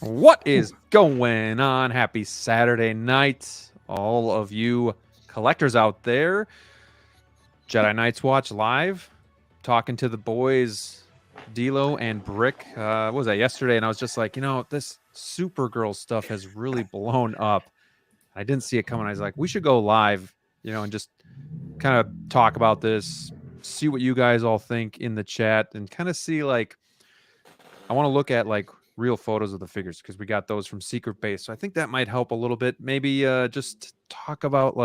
What is going on? Happy Saturday night, all of you collectors out there. Jedi Knights Watch live, talking to the boys, DLO and Brick. What was that, yesterday? And I was just like, this Supergirl stuff has really blown up. I didn't see it coming. I was like, we should go live, and just kind of talk about this, see what you guys all think in the chat, and kind of see, I want to look at, real photos of the figures because we got those from Secret Base. So I think that might help a little bit. Maybe just talk about,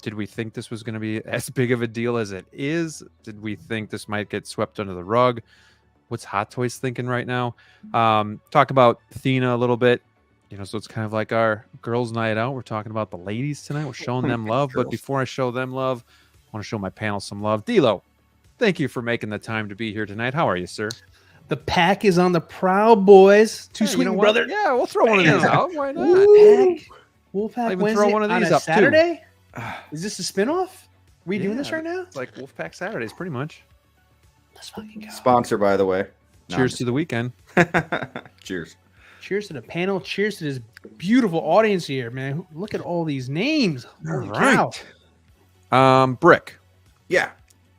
did we think this was going to be as big of a deal as it is? Did we think this might get swept under the rug? What's Hot Toys thinking right now? Talk about Thena a little bit. So it's kind of like our girls' night out. We're talking about the ladies tonight. We're showing them love. But before I show them love, I want to show my panel some love. DLO, thank you for making the time to be here tonight. How are you, sir? The pack is on the prowl, boys. Too sweet, brother. Yeah, we'll throw one of these out. Why not? Wolfpack Wednesday throw one of these on a up Saturday? Is this a spinoff? Are we doing this right now? It's like Wolfpack Saturdays, pretty much. Let's fucking go. Sponsor, by the way. Cheers to the weekend. Cheers. Cheers to the panel. Cheers to this beautiful audience here, man. Look at all these names. Holy cow. Brick. Yeah.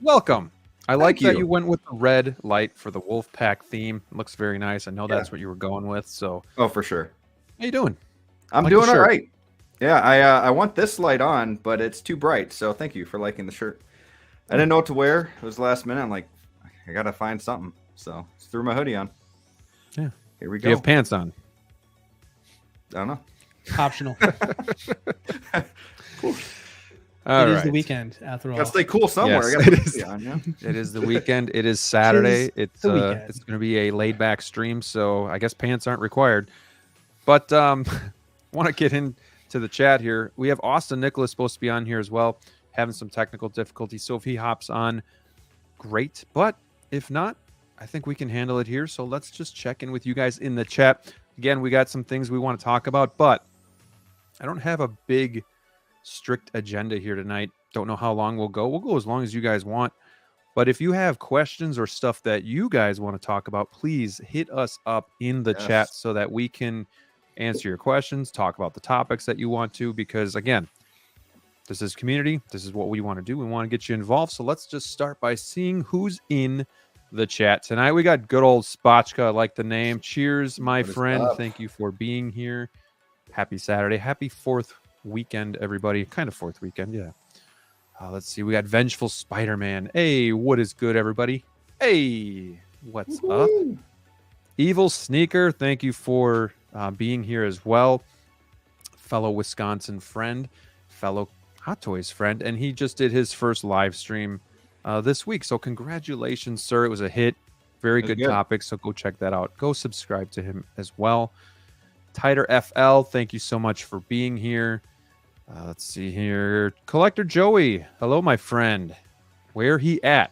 Welcome. I like Thank that you went with the red light for the Wolfpack theme. It looks very nice. I know that's what you were going with. So, for sure. How you doing? I'm doing all right. Yeah, I want this light on, but it's too bright. So thank you for liking the shirt. I didn't know what to wear. It was last minute. I'm like, I gotta find something. So just threw my hoodie on. Yeah. Here we go. Do you have pants on? I don't know. Optional. Cool. It is the weekend, after all. Gotta stay cool somewhere. Yes, I gotta put it on, yeah. It is the weekend. It is Saturday. It's weekend. It's going to be a laid back stream, so I guess pants aren't required. But want to get into the chat here. We have Austin Nicholas supposed to be on here as well, having some technical difficulties. So if he hops on, great. But if not, I think we can handle it here. So let's just check in with you guys in the chat. Again, we got some things we want to talk about, but I don't have a big strict agenda here tonight. Don't know how long we'll go. We'll go as long as you guys want. But if you have questions or stuff that you guys want to talk about, please hit us up in the chat so that we can answer your questions, talk about the topics that you want to, because again, this is community. This is what we want to do. We want to get you involved. So let's just start by seeing who's in the chat tonight. We got good old Spotchka. I like the name. Cheers, my friend. Thank you for being here. Happy Saturday. Happy 4th weekend, everybody. Kind of 4th weekend, yeah. Let's see. We got Vengeful Spider-Man. Hey, what is good, everybody? Hey, what's up? Evil Sneaker, thank you for being here as well. Fellow Wisconsin friend, fellow Hot Toys friend, and he just did his first live stream this week. So congratulations, sir. It was a hit. Very good topic, so go check that out. Go subscribe to him as well. Tighter FL, thank you so much for being here. Let's see here. Collector Joey, hello, my friend. Where he at?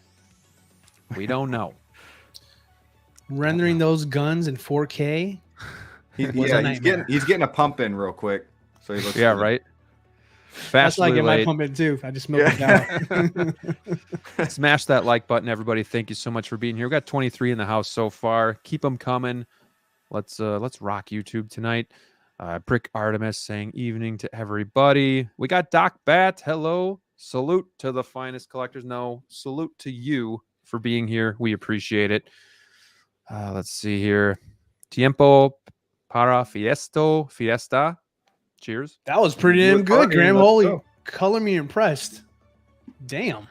We don't know. Rendering those guns in 4K. He's getting a pump in real quick. So he looks right. That's like my pump in too. I just smoked it out. Smash that like button, everybody. Thank you so much for being here. We got 23 in the house so far. Keep them coming. Let's rock YouTube tonight. Brick Artemis saying evening to everybody. We got Doc Bat. Hello. Salute to the finest collectors. No, salute to you for being here. We appreciate it. Let's see here. Tiempo para fiesta. Cheers. That was pretty damn good, Graham. Holy, color me impressed. Damn.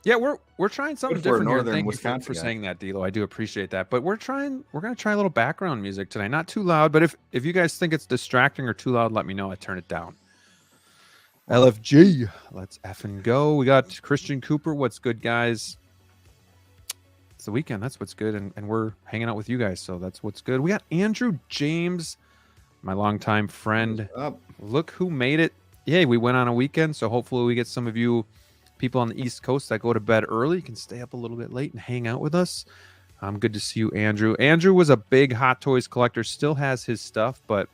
Yeah, we're trying something different here. Thank you for guy. saying that, DLO. I do appreciate that. But we're going to try a little background music tonight. Not too loud, but if you guys think it's distracting or too loud, let me know. I turn it down. LFG. Let's effing go. We got Christian Cooper. What's good, guys? It's the weekend. That's what's good. And we're hanging out with you guys. So that's what's good. We got Andrew James, my longtime friend. Look who made it yeah, we went on a weekend, so hopefully we get some of you people on the East Coast that go to bed early. You can stay up a little bit late and hang out with us. Good to see you, Andrew. Andrew was a big Hot Toys collector, still has his stuff, but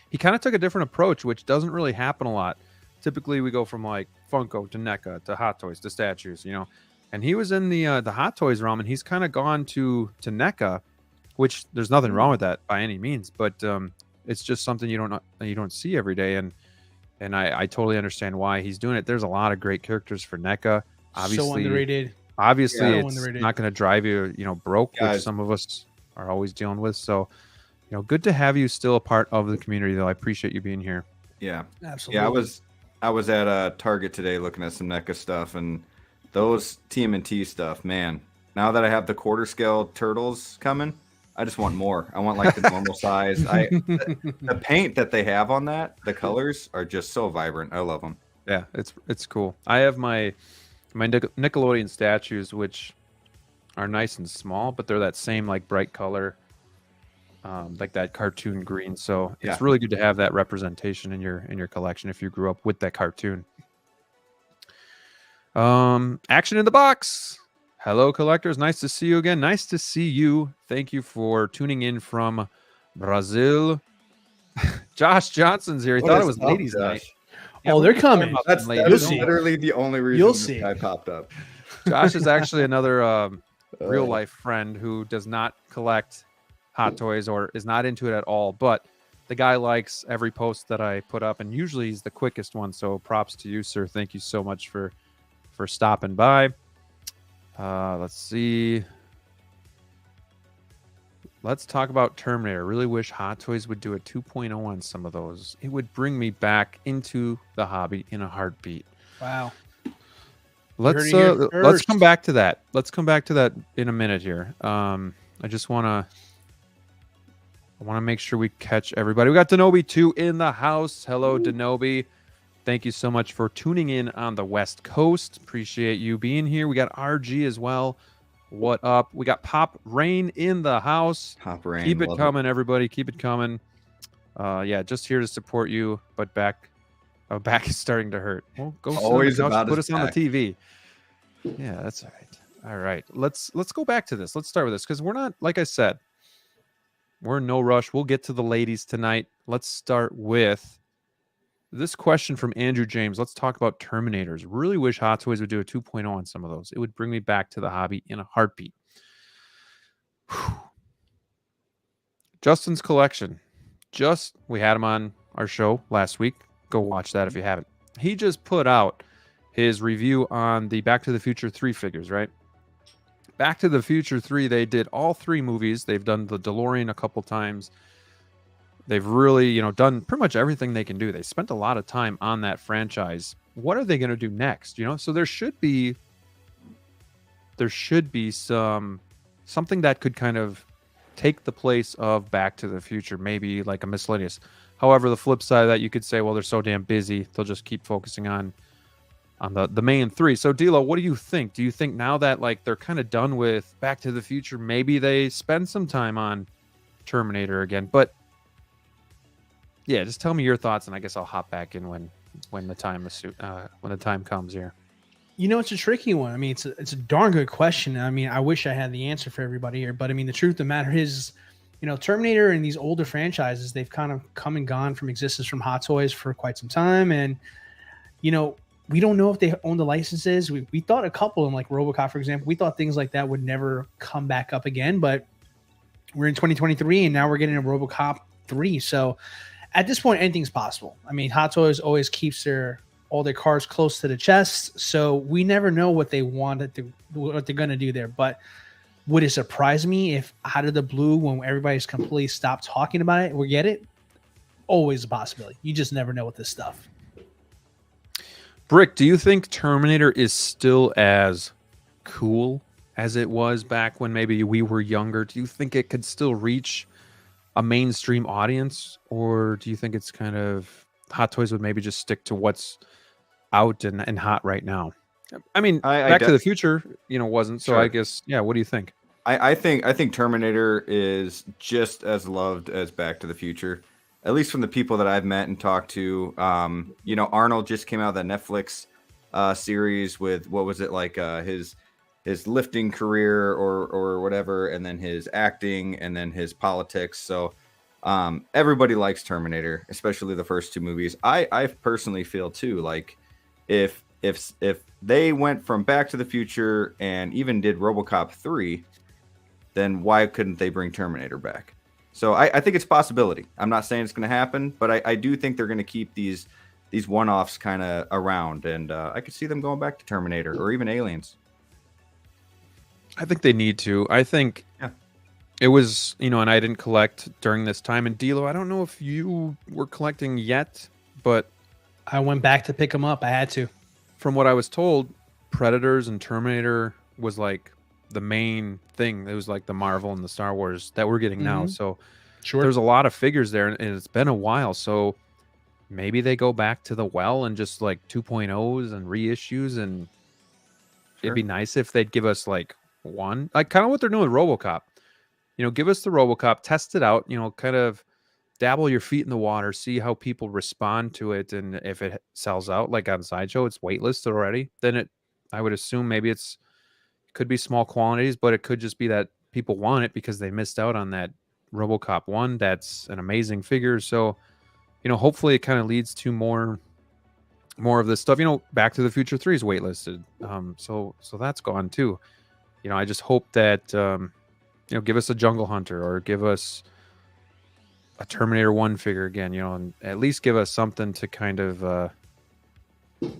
he kind of took a different approach, which doesn't really happen a lot. Typically, we go from like Funko to NECA to Hot Toys to statues, you know. And he was in the Hot Toys realm, and he's kind of gone to NECA, which there's nothing wrong with that by any means, but it's just something you don't see every day, and I totally understand why he's doing it. There's a lot of great characters for NECA. Obviously, so underrated. Obviously, Yeah, it's not going to drive you, broke, which some of us are always dealing with. So, good to have you still a part of the community, though. I appreciate you being here. Yeah, absolutely. Yeah, I was at Target today looking at some NECA stuff, and those TMNT stuff, man. Now that I have the quarter scale turtles coming, I just want more. I want like the normal size. The paint that they have on that, the colors are just so vibrant. I love them. Yeah, it's cool. I have my Nickelodeon statues, which are nice and small, but they're that same like bright color, like that cartoon green. So it's really good to have that representation in your collection if you grew up with that cartoon. Action in the box. Hello, collectors. Nice to see you again. Nice to see you. Thank you for tuning in from Brazil. Josh Johnson's here. He thought it was ladies' night. Yeah, they're coming. That's literally the only reason You'll see. I popped up. Josh is actually another real life friend who does not collect Hot Toys or is not into it at all. But the guy likes every post that I put up, and usually he's the quickest one. So props to you, sir. Thank you so much for stopping by. Let's see. Let's talk about Terminator. Really wish Hot Toys would do a 2.0 on some of those. It would bring me back into the hobby in a heartbeat. Wow. Let's come back to that. Let's come back to that in a minute here. I just want to make sure we catch everybody. We got Denobi 2 in the house. Hello, Denobi. Thank you so much for tuning in on the West Coast. Appreciate you being here. We got RG as well. What up? We got Pop Rain in the house. Pop Rain. Keep it coming, everybody. Keep it coming. Yeah, just here to support you, but back is starting to hurt. Well, go always about put us on the TV. Yeah, that's all right. All right. Let's go back to this. Let's start with this because we're not, like I said, we're in no rush. We'll get to the ladies tonight. Let's start with this question from Andrew James. Let's talk about Terminators. Really wish Hot Toys would do a 2.0 on some of those. It would bring me back to the hobby in a heartbeat. Whew. Justin's collection. We had him on our show last week. Go watch that if you haven't. He just put out his review on the Back to the Future 3 figures, right? Back to the Future 3, they did all 3 movies. They've done the DeLorean a couple times. They've really, done pretty much everything they can do. They spent a lot of time on that franchise. What are they going to do next? So there should be something that could kind of take the place of Back to the Future, maybe like a miscellaneous. However, the flip side of that, you could say, well, they're so damn busy, they'll just keep focusing on the main 3. So, DLO, what do you think? Do you think now that like they're kind of done with Back to the Future, maybe they spend some time on Terminator again? But yeah, just tell me your thoughts, and I guess I'll hop back in when the time comes here. It's a tricky one. I mean, it's a darn good question. I mean, I wish I had the answer for everybody here, but I mean, the truth of the matter is, Terminator and these older franchises, they've kind of come and gone from existence from Hot Toys for quite some time, and we don't know if they own the licenses. We thought a couple of them, like RoboCop, for example, we thought things like that would never come back up again, but we're in 2023, and now we're getting a RoboCop 3, so. At this point, anything's possible. I mean, Hot Toys always keeps all their cards close to the chest, so we never know what they what they're going to do there. But would it surprise me if out of the blue, when everybody's completely stopped talking about it, we get it? Always a possibility. You just never know with this stuff. Brick, do you think Terminator is still as cool as it was back when maybe we were younger? Do you think it could still reach a mainstream audience, or do you think it's kind of Hot Toys would maybe just stick to what's out and hot right now? I mean, Back to the Future, wasn't. So sure. I guess, yeah. What do you think? I think Terminator is just as loved as Back to the Future. at least from the people that I've met and talked to, you know, Arnold just came out of that Netflix series with, what was it, like his lifting career or whatever, and then his acting, and then his politics. So everybody likes Terminator, especially the first 2 movies. I personally feel too, like if they went from Back to the Future and even did RoboCop 3, then why couldn't they bring Terminator back? So I think it's a possibility. I'm not saying it's going to happen, but I do think they're going to keep these one-offs kind of around, and I could see them going back to Terminator or even Aliens. I think they need to. I think it was, you know, and I didn't collect during this time. And DLO, I don't know if you were collecting yet, but I went back to pick them up. I had to. From what I was told, Predators and Terminator was like the main thing. It was like the Marvel and the Star Wars that we're getting now. So there's a lot of figures there, and it's been a while. So maybe they go back to the well and just like 2.0s and reissues, and it'd be nice if they'd give us like one, like kind of what they're doing with RoboCop. You know, give us the RoboCop, test it out, you know, kind of dabble your feet in the water, see how people respond to it, and if it sells out like on Sideshow, it's waitlisted already, then I would assume maybe it could be small quantities, but it could just be that people want it because they missed out on that RoboCop 1. That's an amazing figure. So, you know, hopefully it kind of leads to more of this stuff. You know, Back to the Future 3 is waitlisted. So that's gone too. You know, I just hope that, you know, give us a Jungle Hunter or give us a Terminator 1 figure again, you know, and at least give us something to kind of,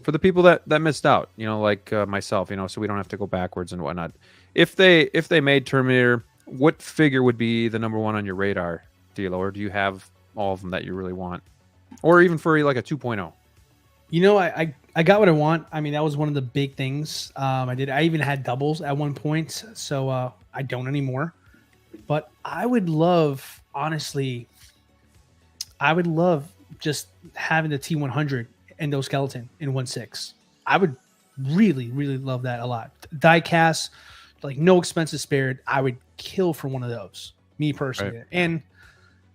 for the people that missed out, you know, like myself, you know, so we don't have to go backwards and whatnot. If they made Terminator, what figure would be the number 1 on your radar, DLO? Or do you have all of them that you really want? Or even for like a 2.0? You know, I got what I want. I mean, that was one of the big things. I even had doubles at one point, so I don't anymore. But I would love, honestly, just having the T100 endoskeleton in 1/6. I would really, really love that a lot. Die cast, like no expenses spared. I would kill for one of those, me personally. Right. And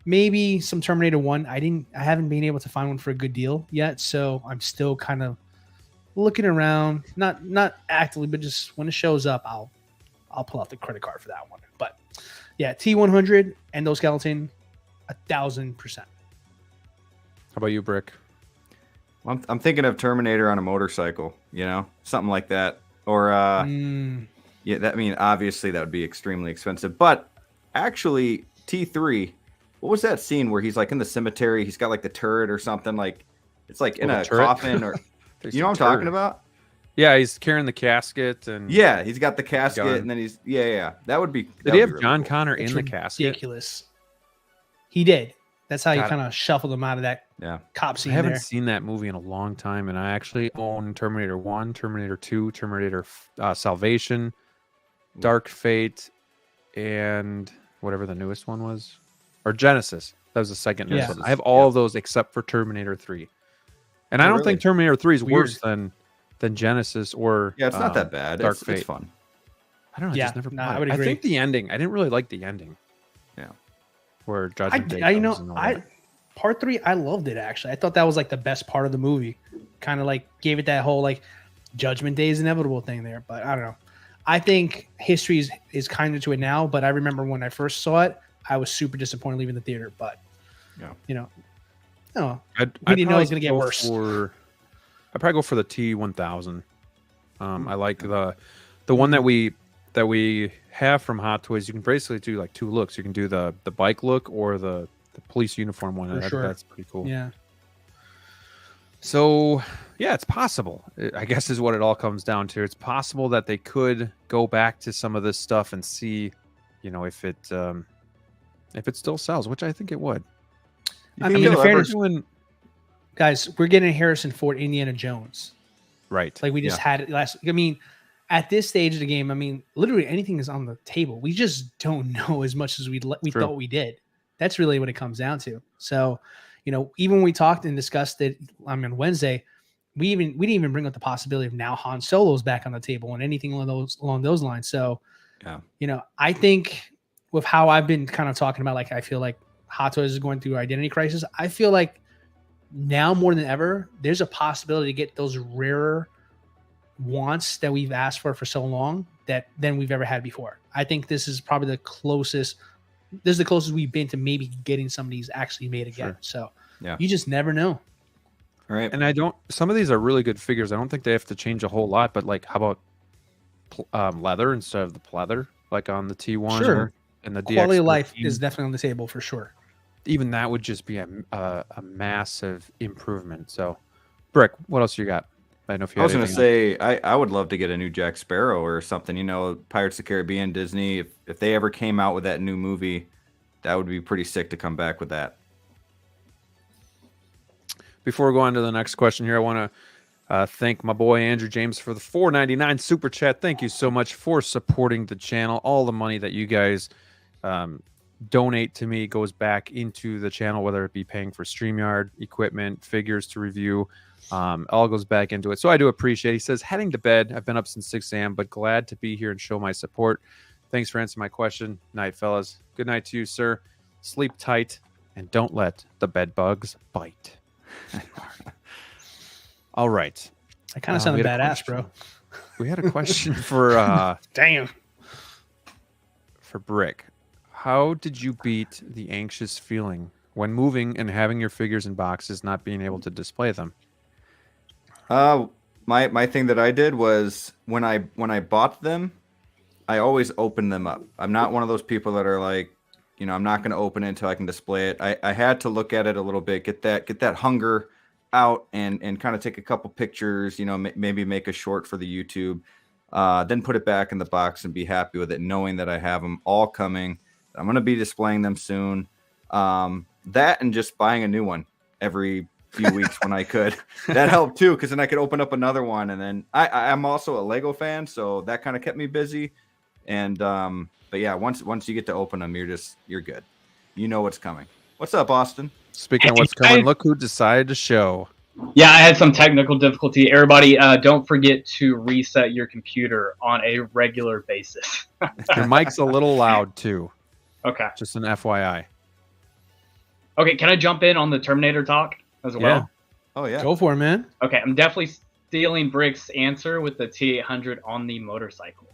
maybe some Terminator 1. I haven't been able to find one for a good deal yet, so I'm still kind of looking around, not actively, but just when it shows up, I'll pull out the credit card for that one. But yeah, T100 endoskeleton, 1,000%. How about you, Brick? Well, I'm thinking of Terminator on a motorcycle, you know, something like that. Or yeah, that, I mean, obviously that would be extremely expensive. But actually, T3, what was that scene where he's like in the cemetery? He's got like the turret or something, like it's like in a coffin, or you know what I'm talking about? Yeah, he's carrying the casket, and yeah, he's got the casket, and then he's that would be. Did he have John Connor in the casket? Ridiculous. He did. That's how you kind of shuffled him out of that cop scene. I haven't seen that movie in a long time, and I actually own Terminator 1, Terminator 2, Terminator Salvation, Dark Fate, and whatever the newest one was. Or Genesis. That was the second newest one. I have all of those except for Terminator 3. And I don't think Terminator 3 is worse than Genesis or it's not that bad. Dark Fate. It's fun. I don't know. I just never I would agree. I think the ending, I didn't really like the ending. Yeah. Where Judgment Day part 3, I loved it actually. I thought that was like the best part of the movie. Kind of like gave it that whole like Judgment Day is inevitable thing there. But I don't know. I think history is kinder to it now. But I remember when I first saw it, I was super disappointed leaving the theater. But you know, we didn't know it was going to get worse. I'd probably go for the T1000. I like the one that we have from Hot Toys. You can basically do like 2 looks. You can do the bike look or the police uniform one. That's pretty cool. Yeah. So yeah, it's possible. I guess is what it all comes down to. It's possible that they could go back to some of this stuff and see, you know, if it still sells, which I think it would. I mean, in fairness, guys, we're getting Harrison Ford, Indiana Jones, right? Like we just had it last. I mean, at this stage of the game, I mean, literally anything is on the table. We just don't know as much as we thought we did. That's really what it comes down to. So, you know, even when we talked and discussed it on Wednesday, we didn't even bring up the possibility of now Han Solo's back on the table and anything along those lines. So, you know, I think with how I've been kind of talking about, like, I feel like Hot Toys is going through identity crisis. I feel like now more than ever, there's a possibility to get those rarer wants that we've asked for so long than we've ever had before. I think this is probably the closest. This is the closest we've been to maybe getting some of these actually made again. Sure. So Yeah, you just never know. all right. And some of these are really good figures. I don't think they have to change a whole lot, but like, how about leather instead of the pleather, like on the T1 Sure. and the Quality DX13? of life is definitely on the table for sure. Even that would just be a massive improvement. So, Brick, what else you got? I don't know if you I was had going to anything say, I would love to get a new Jack Sparrow or something. You know, Pirates of the Caribbean, Disney. If they ever came out with that new movie, that would be pretty sick to come back with that. Before we go on to the next question here, I want to thank my boy Andrew James for the $4.99 super chat. Thank you so much for supporting the channel. All the money that you guys donate to me goes back into the channel, whether it be paying for StreamYard, equipment, figures to review. All goes back into it. So I do appreciate it. He says, heading to bed. I've been up since 6 a.m., but glad to be here and show my support. Thanks for answering my question. Night, fellas. Good night to you, sir. Sleep tight and don't let the bed bugs bite. All right. I kind of sounded we had a badass, question. bro. We had a question for Damn. for Brick. How did you beat the anxious feeling when moving and having your figures in boxes, not being able to display them? My thing that I did was when I bought them, I always open them up. I'm not one of those people that are like, you know, I'm not going to open it until I can display it. I had to look at it a little bit, get that hunger out, and kind of take a couple pictures. You know, maybe make a short for the YouTube, then put it back in the box and be happy with it, knowing that I have them all coming. I'm going to be displaying them soon. That and just buying a new one every few weeks when I could. That helped too, because then I could open up another one. And then I'm also a Lego fan, so that kind of kept me busy. And but yeah, once you get to open them, you're good. You know what's coming. What's up, Austin? Speaking of what's coming, look who decided to show. Yeah, I had some technical difficulty. Everybody, don't forget to reset your computer on a regular basis. Your mic's a little loud too. Okay. Just an FYI. Okay, can I jump in on the Terminator talk as well? Yeah. Oh yeah. Go for it, man. Okay, I'm definitely stealing Brick's answer with the T800 on the motorcycle.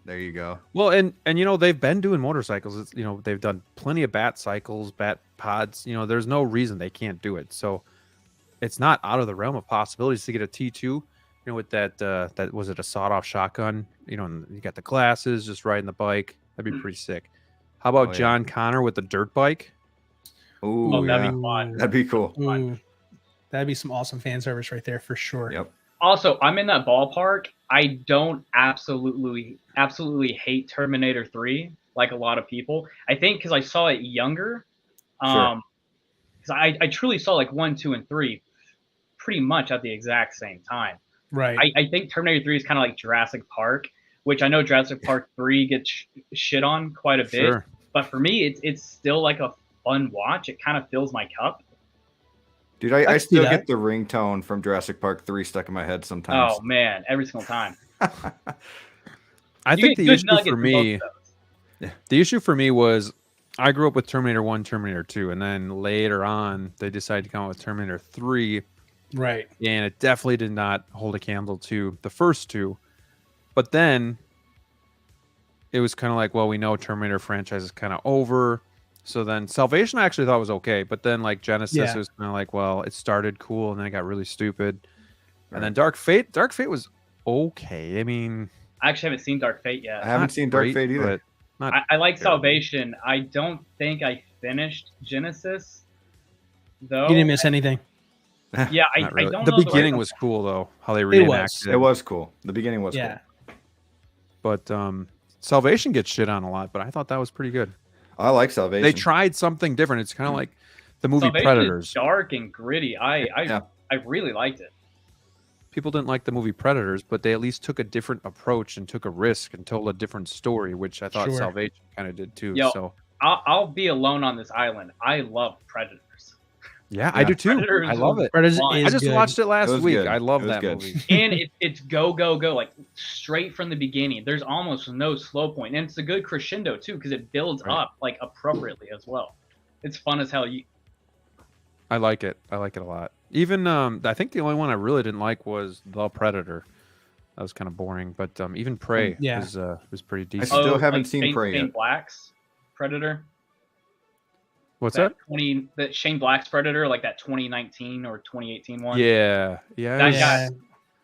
There you go. Well, and you know, they've been doing motorcycles. It's, you know, they've done plenty of bat cycles, bat pods. You know, there's no reason they can't do it. So it's not out of the realm of possibilities to get a T2, you know, with that was it a sawed-off shotgun? You know, and you got the glasses, just riding the bike. That'd be pretty sick. How about Oh, yeah. John Connor with the dirt bike? Ooh, Oh, that'd yeah. be fun. That'd be cool. Ooh, that'd be some awesome fan service right there for sure. Yep. Also, I'm in that ballpark. I don't absolutely hate Terminator 3 like a lot of people. I think because I saw it younger. Sure. Because I truly saw like 1, 2, and 3 pretty much at the exact same time. Right. I think Terminator 3 is kind of like Jurassic Park, which I know Jurassic Park 3 gets shit on quite a bit. Sure. But for me, it's still like a fun watch. It kind of fills my cup. Dude, I Let's do still that. get the ringtone from Jurassic Park 3 stuck in my head sometimes. Oh, man, every single time. I You think get the good issue nuggets for in me, both of those. the issue for me was I grew up with Terminator 1, Terminator 2, and then later on they decided to come out with Terminator 3, right. and it definitely did not hold a candle to the first two. But then it was kind of like, well, we know Terminator franchise is kind of over. So then Salvation I actually thought was okay, but then like Genesis Yeah. it was kind of like, well, it started cool and then it got really stupid. And then Right. Dark Fate was okay. I mean, I actually haven't seen Dark Fate yet. I haven't not seen Dark great, Fate either. but not I like terrible. Salvation. I don't think I finished Genesis, though. You didn't miss anything. Yeah, I Not really. don't The know beginning right- was cool though, how they It reenacted was. It was cool. The beginning was Yeah. cool. But Salvation gets shit on a lot, but I thought that was pretty good. I like Salvation. They tried something different. It's kind of like the movie Salvation Predators. is dark and gritty. Yeah. I really liked it. People didn't like the movie Predators, but they at least took a different approach and took a risk and told a different story, which I thought Sure. Salvation kind of did too. Yo. So I'll be alone on this island. I love Predators. yeah, I Yeah. do too. Predators I love was it. Predators fun. is I just good. watched it last It was week. good. I love It was that good. movie. And it's go, like straight from the beginning. There's almost no slow point. And it's a good crescendo too, because it builds Right. up like appropriately as well. It's fun as hell. I like it. I like it a lot. Even I think the only one I really didn't like was The Predator. That was kind of boring, but even Prey Yeah. was pretty I decent. still haven't like seen Shane, Prey Shane yet. Black's Predator. What's that? That Shane Black's Predator, like that 2019 or 2018 one. Yeah, yeah. That it was Yeah,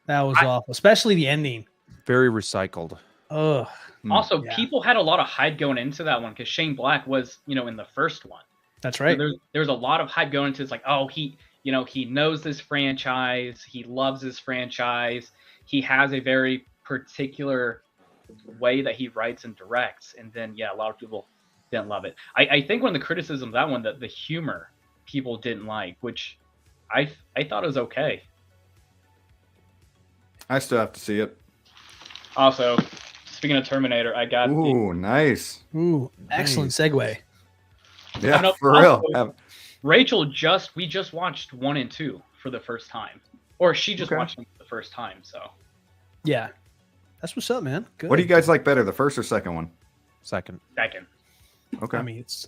that was awful, especially the ending. very recycled. Ugh. Also, Yeah. people had a lot of hype going into that one because Shane Black was, in the first one. That's So right. there's a lot of hype going into it. It's like, oh, he knows this franchise. He loves this franchise. He has a very particular way that he writes and directs. And then, yeah, a lot of people didn't love it. I think one of the criticisms of that one, that the humor people didn't like, which I thought was okay. I still have to see it. Also, speaking of Terminator, I got Ooh, nice. Ooh, excellent segue. Yeah, know, for also- real. Rachel we just watched 1 and 2 for the first time, or she just Okay. watched them for the first time. So Yeah, that's what's up, man. Good. What do you guys like better, the first or second one? Second. second, Okay. I mean, it's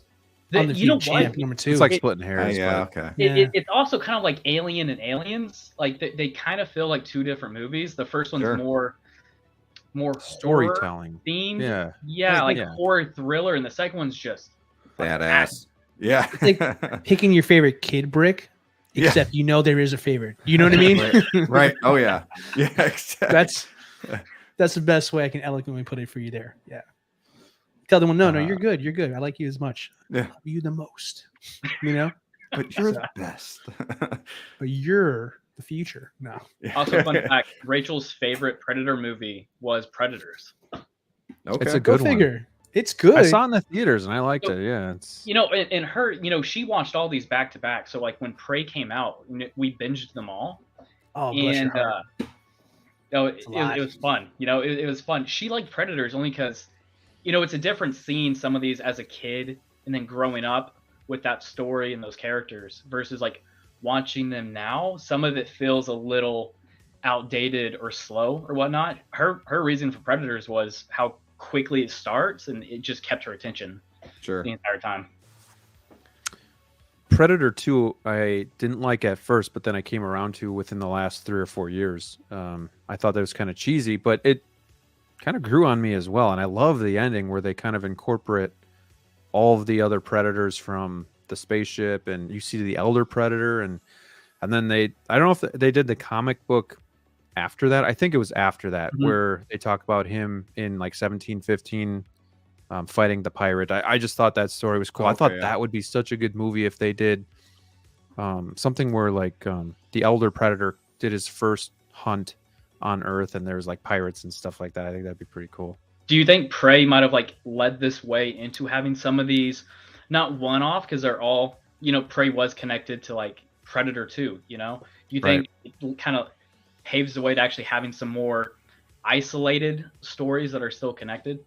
you know undefeated what? champ number 2. It's like splitting hairs. yeah, but okay. Yeah. It's also kind of like Alien and Aliens. Like they kind of feel like two different movies. The first one's Sure. more horror storytelling. themed. Yeah. Yeah, like Yeah. horror thriller, and the second one's just Badass. Yeah. picking your favorite kid brick, Yeah. except there is a favorite. You know what I mean? Right. Oh, yeah. Yeah, exactly. That's the best way I can eloquently put it for you there. Yeah. Tell them, no, you're Uh, good. You're good. I like you as much. Yeah. I love you the most. You know? But you're the best. But you're the future. No. also fun fact. Rachel's favorite Predator movie was Predators. Okay. It's a Go good one. figure. It's good. I saw it in the theaters and I liked it. Yeah. It's And her, she watched all these back to back. So like when Prey came out, we binged them all. Oh, bless your And heart. it was fun. It was fun. She liked Predators only because, it's a different seeing some of these as a kid and then growing up with that story and those characters versus like watching them now. Some of it feels a little outdated or slow or whatnot. Her reason for Predators was how quickly it starts, and it just kept her attention Sure. the entire time. Predator 2 I didn't like at first, but then I came around to within the last 3 or 4 years. I thought that was kind of cheesy, but it kind of grew on me as well. And I love the ending where they kind of incorporate all of the other Predators from the spaceship, and you see the Elder Predator, and then I don't know if they did the comic book after that. I think it was after that where they talk about him in like 1715 fighting the pirate. I just thought that story was cool. I thought that would be such a good movie if they did something where like the Elder Predator did his first hunt on Earth and there's like pirates and stuff like that. I think that'd be pretty cool. Do you think Prey might have like led this way into having some of these, not one-off because they're all, Prey was connected to like Predator 2, Do you think it kind of paves the way to actually having some more isolated stories that are still connected?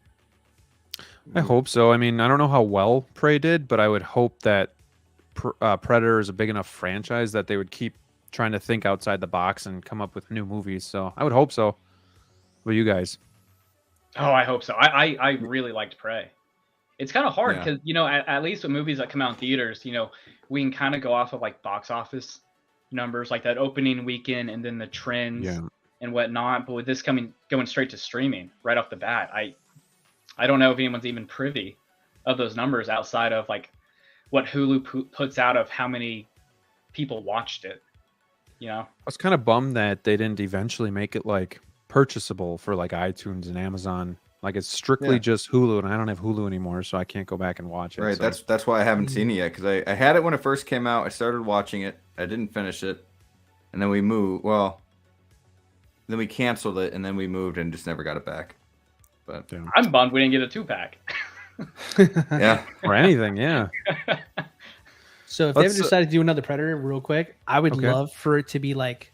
I hope so. I mean, I don't know how well Prey did, but I would hope that Predator is a big enough franchise that they would keep trying to think outside the box and come up with new movies. So I would hope so. What about you guys? Oh, I hope so. I really liked Prey. It's kind of hard Yeah. because, at least with movies that come out in theaters, we can kind of go off of like box office numbers, like that opening weekend and then the trends and whatnot. But with this going straight to streaming right off the bat, I don't know if anyone's even privy of those numbers outside of like what Hulu puts out of how many people watched it. I was kind of bummed that they didn't eventually make it like purchasable for like iTunes and Amazon. Like it's strictly just Hulu, and I don't have Hulu anymore, so I can't go back and watch it. Right. So. That's why I haven't seen it yet, because I had it when it first came out. I started watching it. I didn't finish it, and then we moved. Well, then we canceled it, and then we moved and just never got it back. But I'm bummed we didn't get a 2-pack. yeah, or anything, yeah. So if they ever decide to do another Predator real quick, I would Okay. love for it to be like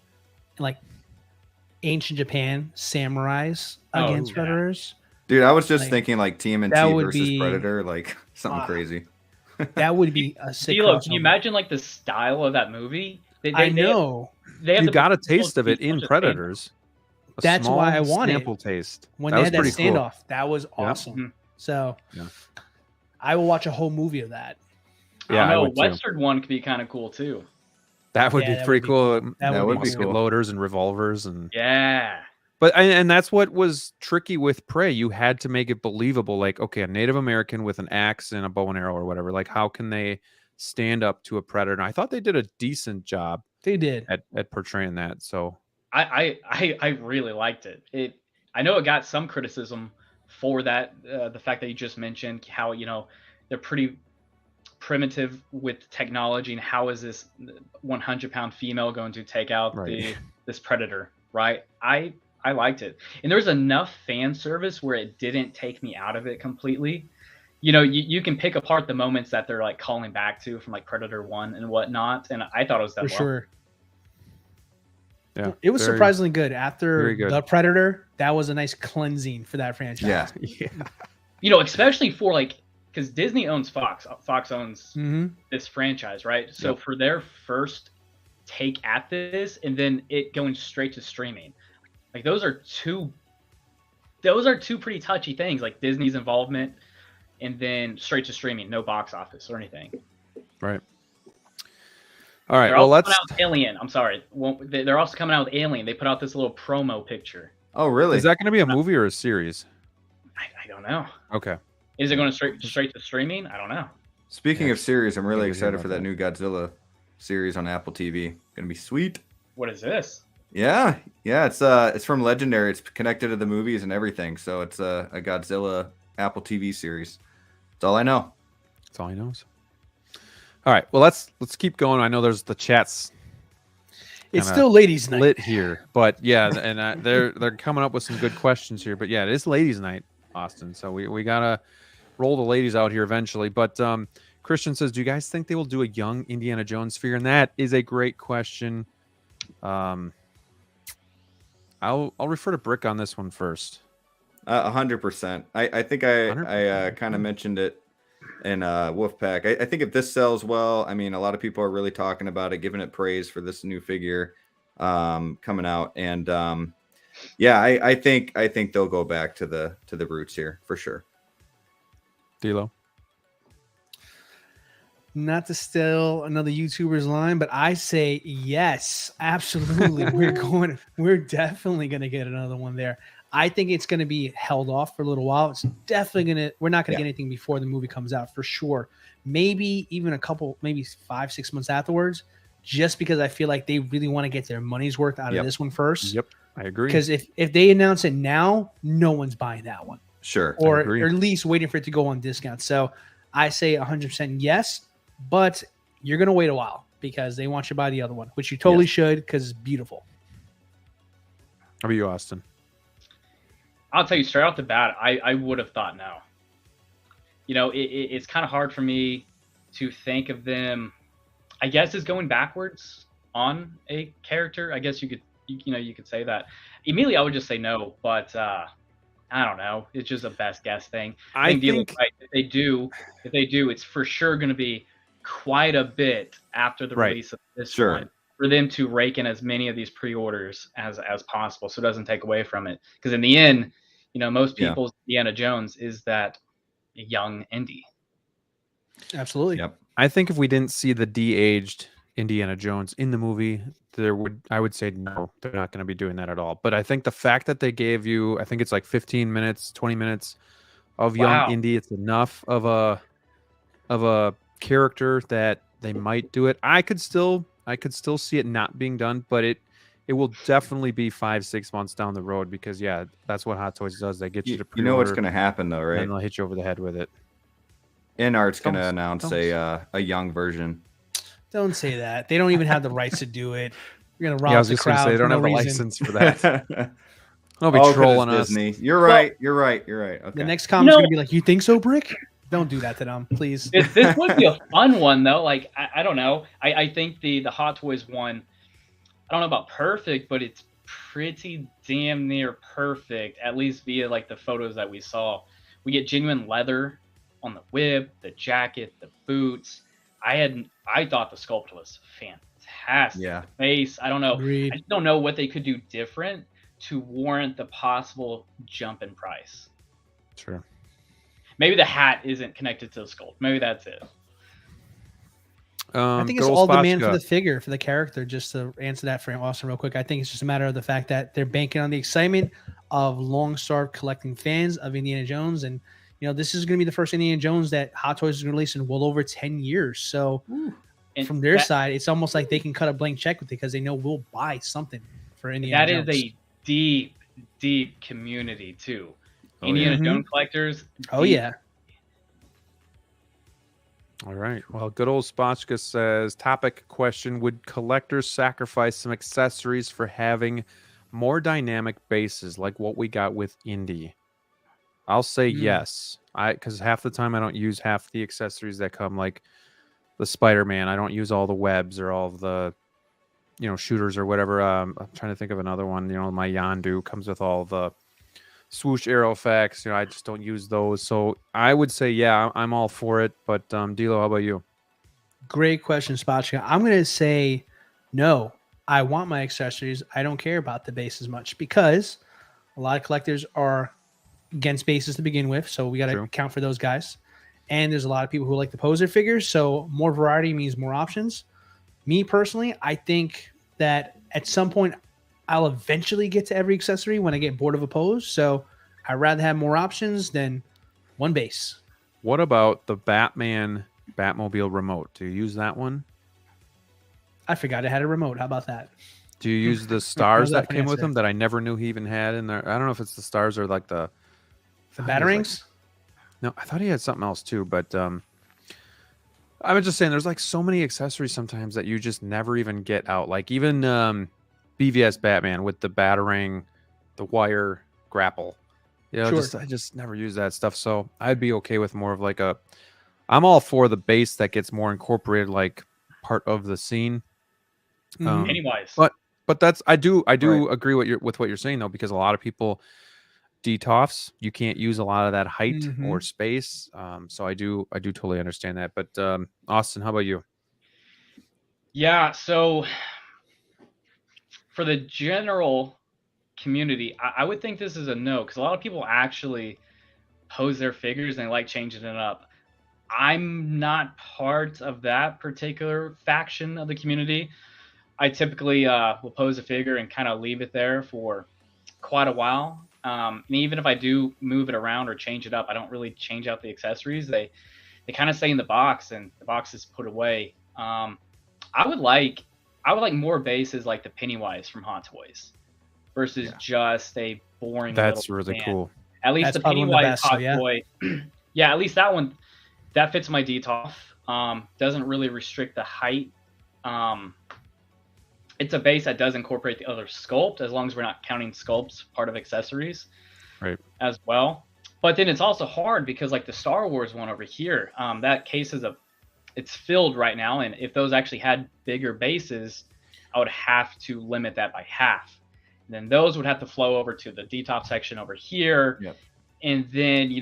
ancient Japan samurais Oh, against yeah. Predators. dude, I was just Like, thinking like that TMNT would versus be- Predator, like something crazy. That would be a sick DLO, can you crossover. imagine like the style of that movie? I know. They have You the got a potential taste to of be it in such a Predators. A That's why I small want it. sample taste. When That they was had that pretty cool. standoff, that was awesome. Mhm. So Yeah. I will watch a whole movie of that. I don't know. A Western one could be kind of cool too. That would be pretty cool. That would be cool. Loaders and revolvers and But and that's what was tricky with Prey. You had to make it believable. Like, okay, a Native American with an axe and a bow and arrow or whatever. Like, how can they stand up to a predator? And I thought they did a decent job. They did at portraying that. So I really liked it. I know it got some criticism for that, the fact that you just mentioned how, you know, they're pretty primitive with technology, and how is this 100-pound female going to take out this predator, right? I liked it, and there was enough fan service where it didn't take me out of it completely. You know, you can pick apart the moments that they're like calling back to from like Predator 1 and whatnot, and I thought it was done well. Sure. Yeah, it was surprisingly good. After the Predator, that was a nice cleansing for that franchise. Yeah. You know, especially for like, because Disney owns Fox. Fox owns this franchise, right? So for their first take at this, and then it going straight to streaming, like those are two pretty touchy things. Like Disney's involvement, and then straight to streaming, no box office or anything. Right. All right. Well, let's. Alien. I'm sorry. They're also coming out with Alien. They put out this little promo picture. Oh, really? Is that going to be a movie or a series? I don't know. Okay. Is it going to straight to streaming? I don't know. Speaking of series, I'm really excited for that new Godzilla series on Apple TV. Gonna be sweet. What is this? Yeah. It's from Legendary. It's connected to the movies and everything. So it's a Godzilla Apple TV series. That's all I know. That's all he knows. All right. Well, let's keep going. I know there's the chats. It's still ladies' night lit here, but yeah, and they're coming up with some good questions here. But yeah, it is ladies' night, Austin. So we gotta roll the ladies out here eventually. But Christian says, do you guys think they will do a young Indiana Jones figure? And that is a great question. I'll refer to Brick on this one first. 100%. I think I kind of mentioned it in Wolfpack. I think if this sells well, I mean, a lot of people are really talking about it, giving it praise for this new figure coming out, and I think they'll go back to the roots here for sure. DLO. Not to steal another YouTuber's line, but I say yes, absolutely. We're definitely gonna get another one there. I think it's going to be held off for a little while. It's definitely we're not going to get anything before the movie comes out for sure. Maybe even maybe 5-6 months afterwards, just because I feel like they really want to get their money's worth out of this one first. Yep, I agree. Because if they announce it now, no one's buying that one. Sure. Or at least waiting for it to go on discount. So I say 100% yes, but you're going to wait a while because they want you to buy the other one, which you totally should because it's beautiful. How about you, Austin? I'll tell you straight off the bat, I would have thought no. You know, it's kind of hard for me to think of them, I guess, as going backwards on a character. I guess you could say that. Immediately, I would just say no, but I don't know. It's just a best guess thing. I think right, if they do, it's for sure going to be quite a bit after the release of this one, for them to rake in as many of these pre-orders as possible, so it doesn't take away from it. Because in the end, you know, most people's Indiana Jones is that young indie. Absolutely. Yep. I think if we didn't see the de-aged Indiana Jones in the movie, I would say no, they're not going to be doing that at all. But I think the fact that they gave you, I think it's like 15 minutes, 20 minutes of young Indy, it's enough of a character that they might do it. I could still see it not being done, but it will definitely be 5-6 months down the road because that's what Hot Toys does. They get you to pre-order. You know what's going to happen though, right? And they'll hit you over the head with it. InArt's going to announce a young version. Don't say that. They don't even have the rights to do it. You're going to rob the crowd. They don't have a license for that. They'll be trolling us. Disney. You're right. Okay. The next comment's going to be like, "You think so, Brick?" Don't do that to them, please. This would be a fun one though. Like I don't know. I think the Hot Toys one, I don't know about perfect, but it's pretty damn near perfect, at least via like the photos that we saw. We get genuine leather on the whip, the jacket, the boots. I thought the sculpt was fantastic. Yeah. The face, I don't know. Agreed. I just don't know what they could do different to warrant the possible jump in price. Sure. Maybe the hat isn't connected to the sculpt. Maybe that's it. I think good it's old all demand for Spotchka. the figure, for the character. Just to answer that for Austin real quick, I think it's just a matter of the fact that they're banking on the excitement of long-starved collecting fans of Indiana Jones. And, this is going to be the first Indiana Jones that Hot Toys is going to release in well over 10 years. So And from their side, it's almost like they can cut a blank check with it because they know we'll buy something for Indiana Jones. That is a deep, deep community, too. Oh, Indiana yeah. Jones collectors. Oh, deep. yeah. All right. Well, good old Spotchka says, topic question, would collectors sacrifice some accessories for having more dynamic bases like what we got with Indy? I'll say yes. Because half the time I don't use half the accessories that come, like the Spider-Man. I don't use all the webs or all of the, shooters or whatever. I'm trying to think of another one. My Yondu comes with all the swoosh arrow effects. I just don't use those. So I would say, yeah, I'm all for it. But D'Lo, how about you? Great question, Spotchka. I'm going to say no. I want my accessories. I don't care about the base as much because a lot of collectors are against bases to begin with. So we got to account for those guys. And there's a lot of people who like the poser figures. So more variety means more options. Me personally, I think that at some point I'll eventually get to every accessory when I get bored of a pose. So I'd rather have more options than one base. What about the Batmobile remote? Do you use that one? I forgot it had a remote. How about that? Do you use the stars that came with answer. him that I never knew he even had in there? I don't know if it's the stars or like the batarangs. No, I thought he had something else too, but I was just saying there's like so many accessories sometimes that you just never even get out. Like even BVS Batman with the batarang, the wire grapple. I just never use that stuff. So I'd be okay with more of like I'm all for the base that gets more incorporated, like part of the scene. Pennywise. But that's I do Right. agree with what you're saying though, because a lot of people DTOFs, you can't use a lot of that height or space. So I do totally understand that. But Austin, how about you? Yeah, so for the general community, I would think this is a no, because a lot of people actually pose their figures and they like changing it up. I'm not part of that particular faction of the community. I typically will pose a figure and kind of leave it there for quite a while. And even if I do move it around or change it up, I don't really change out the accessories. They kind of stay in the box, and the box is put away. I would like more bases like the Pennywise from Hot Toys versus just a boring. That's little really man. cool. At least That's the probably one of the Pennywise best, Hot so, Toy. Yeah, at least that one that fits my DTOF. Doesn't really restrict the height. It's a base that does incorporate the other sculpt, as long as we're not counting sculpts part of accessories, right? As well. But then it's also hard because like the Star Wars one over here, that case it's filled right now, and if those actually had bigger bases, I would have to limit that by half. And then those would have to flow over to the DTOP section over here, and then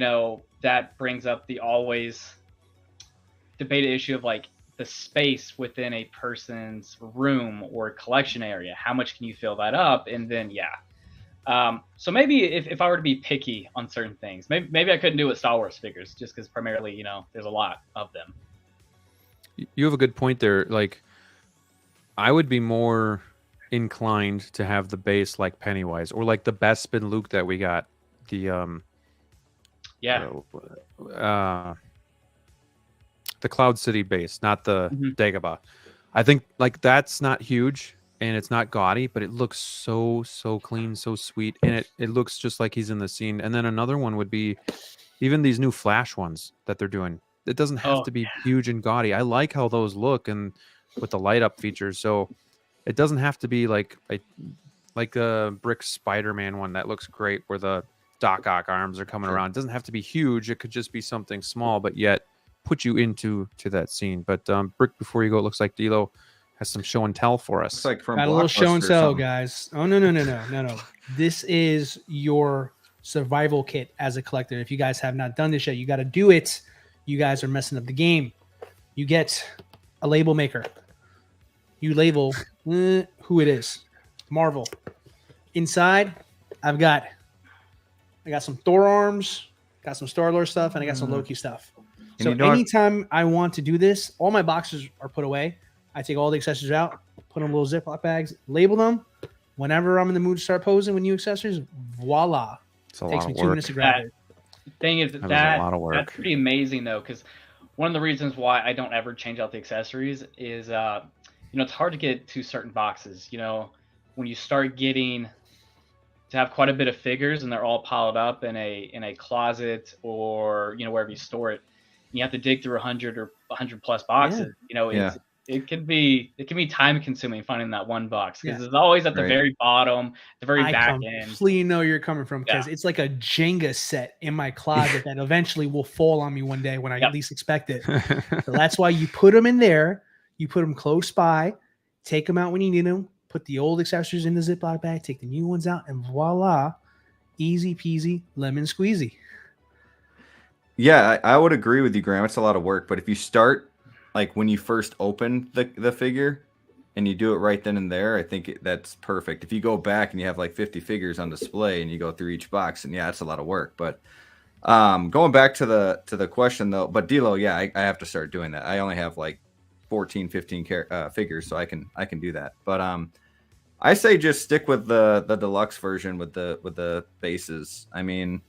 that brings up the always debated issue of like the space within a person's room or collection area. How much can you fill that up? And then so maybe if I were to be picky on certain things, maybe I couldn't do it with Star Wars figures, just because primarily there's a lot of them. You have a good point there. Like, I would be more inclined to have the base like Pennywise or like the Bespin Luke that we got. The the Cloud City base, not the Dagobah. I think like that's not huge and it's not gaudy, but it looks so clean, so sweet, and it looks just like he's in the scene. And then another one would be even these new Flash ones that they're doing. It doesn't have to be huge and gaudy. I like how those look and with the light up features. So it doesn't have to be like a brick Spider-Man one that looks great where the Doc Ock arms are coming around. It doesn't have to be huge. It could just be something small, but yet put you into that scene. But Brick, before you go, it looks like D'Lo has some show and tell for us. Looks like from got a little show and Blockbuster or tell, something. guys. Oh no. This is your survival kit as a collector. If you guys have not done this yet, you got to do it. You guys are messing up the game. You get a label maker. You label who it is. Marvel. Inside, I got some Thor arms, got some Star-Lord stuff, and I got some Loki stuff. So anytime I want to do this, all my boxes are put away. I take all the accessories out, put them in little Ziploc bags, label them. Whenever I'm in the mood to start posing with new accessories, voila. It's a Takes lot me of 2 work. minutes to grab it. Thing is That was a lot of work. that's pretty amazing though, because one of the reasons why I don't ever change out the accessories is it's hard to get to certain boxes. When you start getting to have quite a bit of figures and they're all piled up in a closet or wherever you store it, you have to dig through 100 or 100 plus boxes. It can be time consuming finding that one box because it's always at the very bottom, the very back end. I completely know you're coming from because it's like a Jenga set in my closet that eventually will fall on me one day when I least expect it. So that's why you put them in there. You put them close by, take them out when you need them, put the old accessories in the Ziploc bag, take the new ones out, and voila, easy peasy, lemon squeezy. Yeah, I would agree with you, Graham. It's a lot of work, but if you start like when you first open the figure and you do it right then and there, I think that's perfect. If you go back and you have like 50 figures on display and you go through each box, and it's a lot of work. But going back to the question though, but DLO, I have to start doing that. I only have like 14, 15 figures, so I can do that. But I say just stick with the deluxe version with the bases. I mean,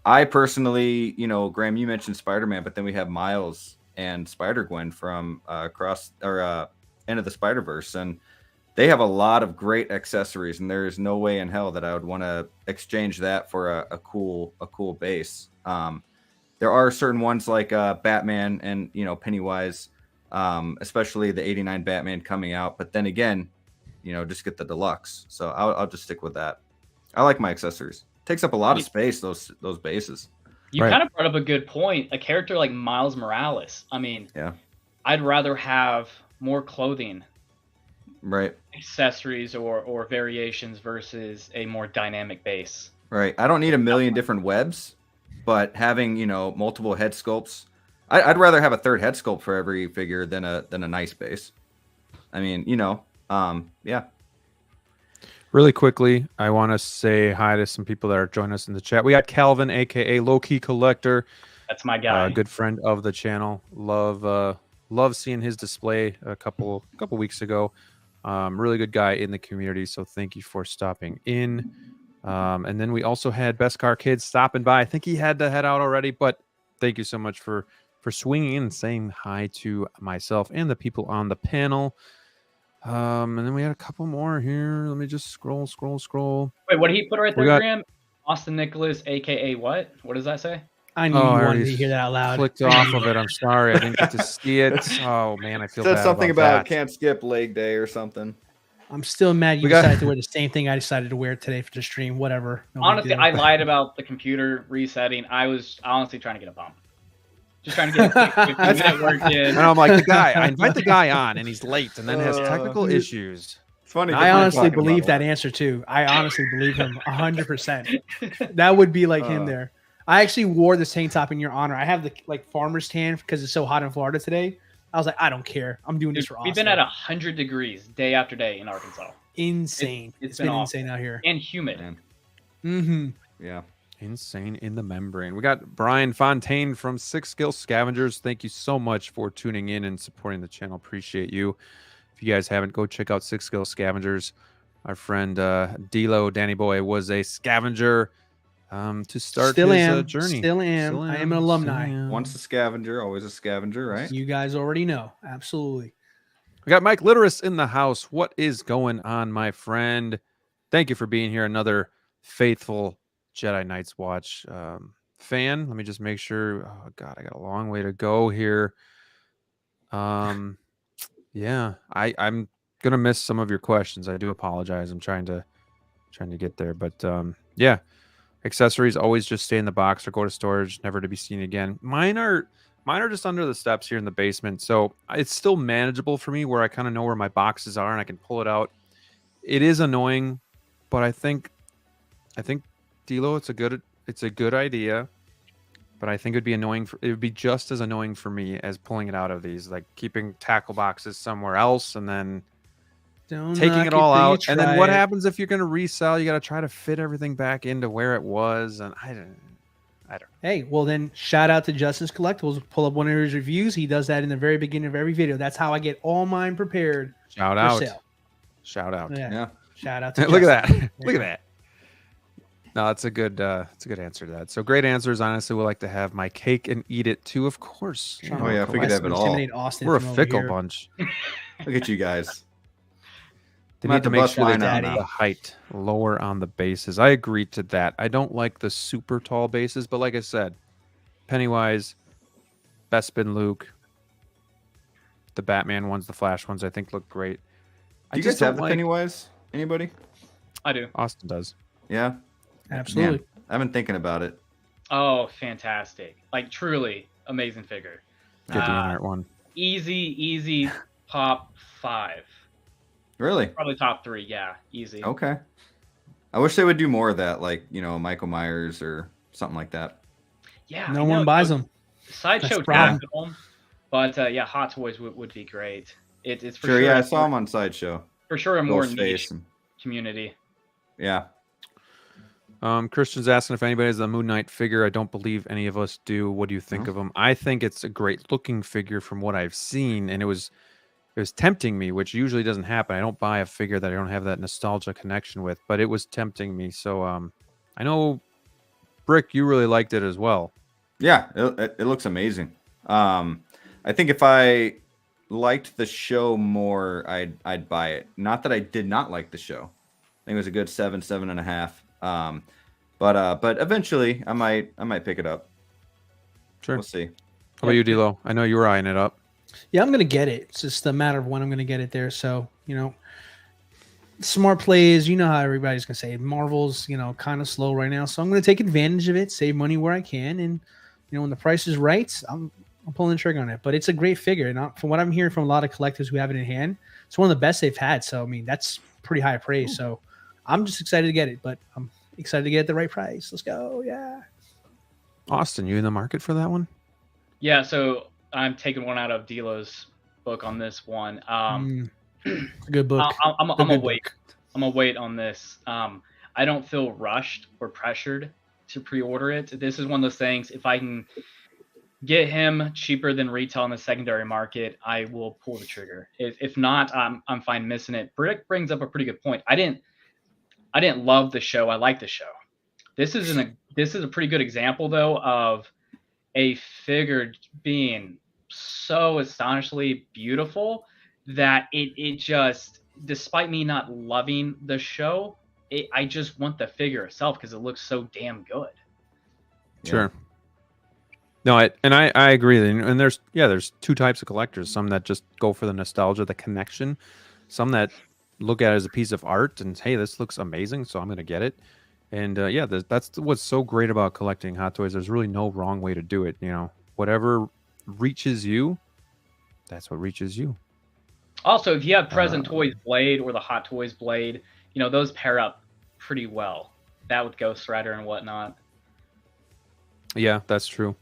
I personally, Graham, you mentioned Spider-Man, but then we have Miles and Spider-Gwen from End of the Spider-Verse, and they have a lot of great accessories, and there is no way in hell that I would want to exchange that for a cool base. There are certain ones like Batman and Pennywise, especially the '89 Batman coming out, but then again, just get the deluxe. So I'll just stick with that. I like my accessories. Takes up a lot of space, those bases. You kind of brought up a good point. A character like Miles Morales. I mean, I'd rather have more clothing, accessories or variations versus a more dynamic base. Right. I don't need a million different webs, but having multiple head sculpts. I'd rather have a third head sculpt for every figure than a nice base. I mean, Really quickly, I want to say hi to some people that are joining us in the chat. We got Calvin, aka Low Key Collector. That's my guy. Good friend of the channel. Love seeing his display a couple weeks ago. Really good guy in the community. So thank you for stopping in. And then we also had Best Car Kids stopping by. I think he had to head out already, but thank you so much for swinging in and saying hi to myself and the people on the panel. And then we had a couple more here. Let me just scroll. Wait, what did he put right there, Graham? Austin Nicholas, aka what? What does that say? I knew you wanted to hear that out loud. Clicked off of it. I'm sorry, I didn't get to see it. Oh man, I feel bad. Said something about that. Can't skip leg day or something. I'm still mad you decided to wear the same thing I decided to wear today for the stream. Whatever. No honestly, I lied about the computer resetting. I was honestly trying to get a bump. Just trying to get a 15-minute work in. And I'm like, I invite the guy on, and he's late, and then has technical issues. It's funny. I honestly believe that answer too. I honestly believe him 100%. That would be like him there. I actually wore this tank top in your honor. I have the farmer's tan because it's so hot in Florida today. I was like, I don't care. I'm doing this for Austin. We've been at 100 degrees day after day in Arkansas. Insane. It's been insane out here. And humid. Mm-hmm. Yeah. Insane in the membrane. We got Brian Fontaine from Six Skill Scavengers. Thank you so much for tuning in and supporting the channel. Appreciate you. If you guys haven't, go check out Six Skill Scavengers. Our friend DLO, Danny Boy, was a scavenger to start his journey. Still am. I am an alumni. Once a scavenger, always a scavenger, right? You guys already know. Absolutely. We got Mike Litteris in the house. What is going on, my friend? Thank you for being here. Another faithful Jedi Knights Watch fan. Let me just make sure. Oh God, I got a long way to go here. Yeah, I'm gonna miss some of your questions. I do apologize. I'm trying to get there, but yeah, accessories always just stay in the box or go to storage, never to be seen again. Mine are just under the steps here in the basement, so it's still manageable for me where I kind of know where my boxes are and I can pull it out. It is annoying, but I think DLO, it's a good idea, but I think it would be just as annoying for me as pulling it out of these, like keeping tackle boxes somewhere else and then taking it all out. And then what happens if you're going to resell? You got to try to fit everything back into where it was, and I I don't know. Hey, well then, shout out to Justice Collectibles. Pull up one of his reviews. He does that in the very beginning of every video. That's how I get all mine prepared Shout for out. sale. Shout out. Yeah. Shout out to Look at Justice. that. Look at that. No, that's a good answer to that. So great answers. Honestly, we'll like to have my cake and eat it too, of course. Trying Oh, to yeah, if we could have it all. intimidate Austin We're a from over fickle here. bunch. Look at you guys. They I'm need at to the make bus sure they line out keep now. the height lower on the bases. I agree to that. I don't like the super tall bases, but like I said, Pennywise, Bespin Luke, the Batman ones, the Flash ones, I think look great. Do you guys have the Pennywise? Anybody? I do. Austin does. Yeah. Absolutely. Man, I've been thinking about it. Oh, fantastic! Like truly amazing figure. Get the art one. Easy top 5. Really? Probably top 3. Yeah, easy. Okay. I wish they would do more of that, like, Michael Myers or something like that. Yeah. No one buys them. Sideshow That's the problem. tacked them, but yeah, Hot Toys would be great. It's for Sure, sure. yeah, I saw him on Sideshow. For sure, a more Ghost niche face and- community. Yeah. Christian's asking if anybody has the Moon Knight figure. I don't believe any of us do. What do you think of him? I think it's a great looking figure from what I've seen, and it was tempting me, which usually doesn't happen. I don't buy a figure that I don't have that nostalgia connection with, but it was tempting me. So I know, Brick, you really liked it as well. Yeah, it looks amazing. I think if I liked the show more, I'd buy it. Not that I did not like the show. I think it was a good 7.5. But eventually I might pick it up. Sure. We'll see. How about you, D-Lo? I know you were eyeing it up. Yeah, I'm gonna get it. It's just a matter of when I'm gonna get it there. So, smart plays, you know how everybody's gonna say Marvel's, kind of slow right now. So I'm gonna take advantage of it, save money where I can, and when the price is right, I'm pulling the trigger on it. But it's a great figure, and from what I'm hearing from a lot of collectors who have it in hand, it's one of the best they've had. So I mean, that's pretty high praise. So I'm just excited to get it, but I'm excited to get it at the right price. Let's go, yeah. Austin, you in the market for that one? Yeah, so I'm taking one out of Delo's book on this one. It's a good book. I'm gonna wait. I'm gonna wait on this. I don't feel rushed or pressured to pre-order it. This is one of those things. If I can get him cheaper than retail in the secondary market, I will pull the trigger. If not, I'm fine missing it. Brick brings up a pretty good point. I didn't love the show. I like the show. This is a pretty good example though of a figure being so astonishingly beautiful that it just, despite me not loving the show, I just want the figure itself because it looks so damn good. Sure. No, I agree. And there's two types of collectors. Some that just go for the nostalgia, the connection. Some that look at it as a piece of art and hey, this looks amazing, so I'm going to get it. And that's what's so great about collecting Hot Toys. There's really no wrong way to do it. Whatever reaches you, that's what reaches you. Also, if you have Present Toys Blade or the Hot Toys Blade, those pair up pretty well. That with Ghost Rider and whatnot. Yeah, that's true.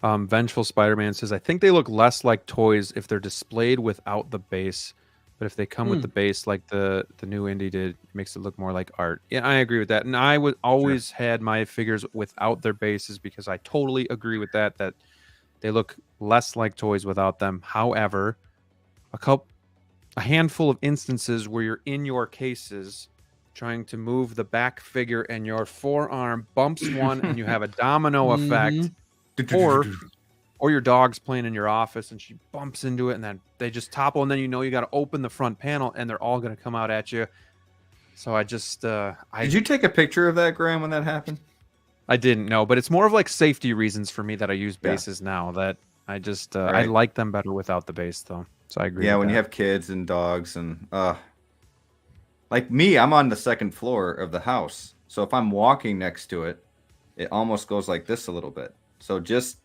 Vengeful Spider-Man says, I think they look less like toys if they're displayed without the base. But if they come with the base like the new Indie did, it makes it look more like art. Yeah, I agree with that. And I would always had my figures without their bases because I totally agree with that they look less like toys without them. However, a handful of instances where you're in your cases trying to move the back figure and your forearm bumps one and you have a domino effect, or your dog's playing in your office and she bumps into it and then they just topple and then you got to open the front panel and they're all going to come out at you. So I just did you take a picture of that, Graham, when that happened? I didn't know, but it's more of like safety reasons for me that I use bases now. That I just I like them better without the base though. So I agree. Yeah, with when that. you have kids and dogs and like me, I'm on the second floor of the house. So if I'm walking next to it, it almost goes like this a little bit. So just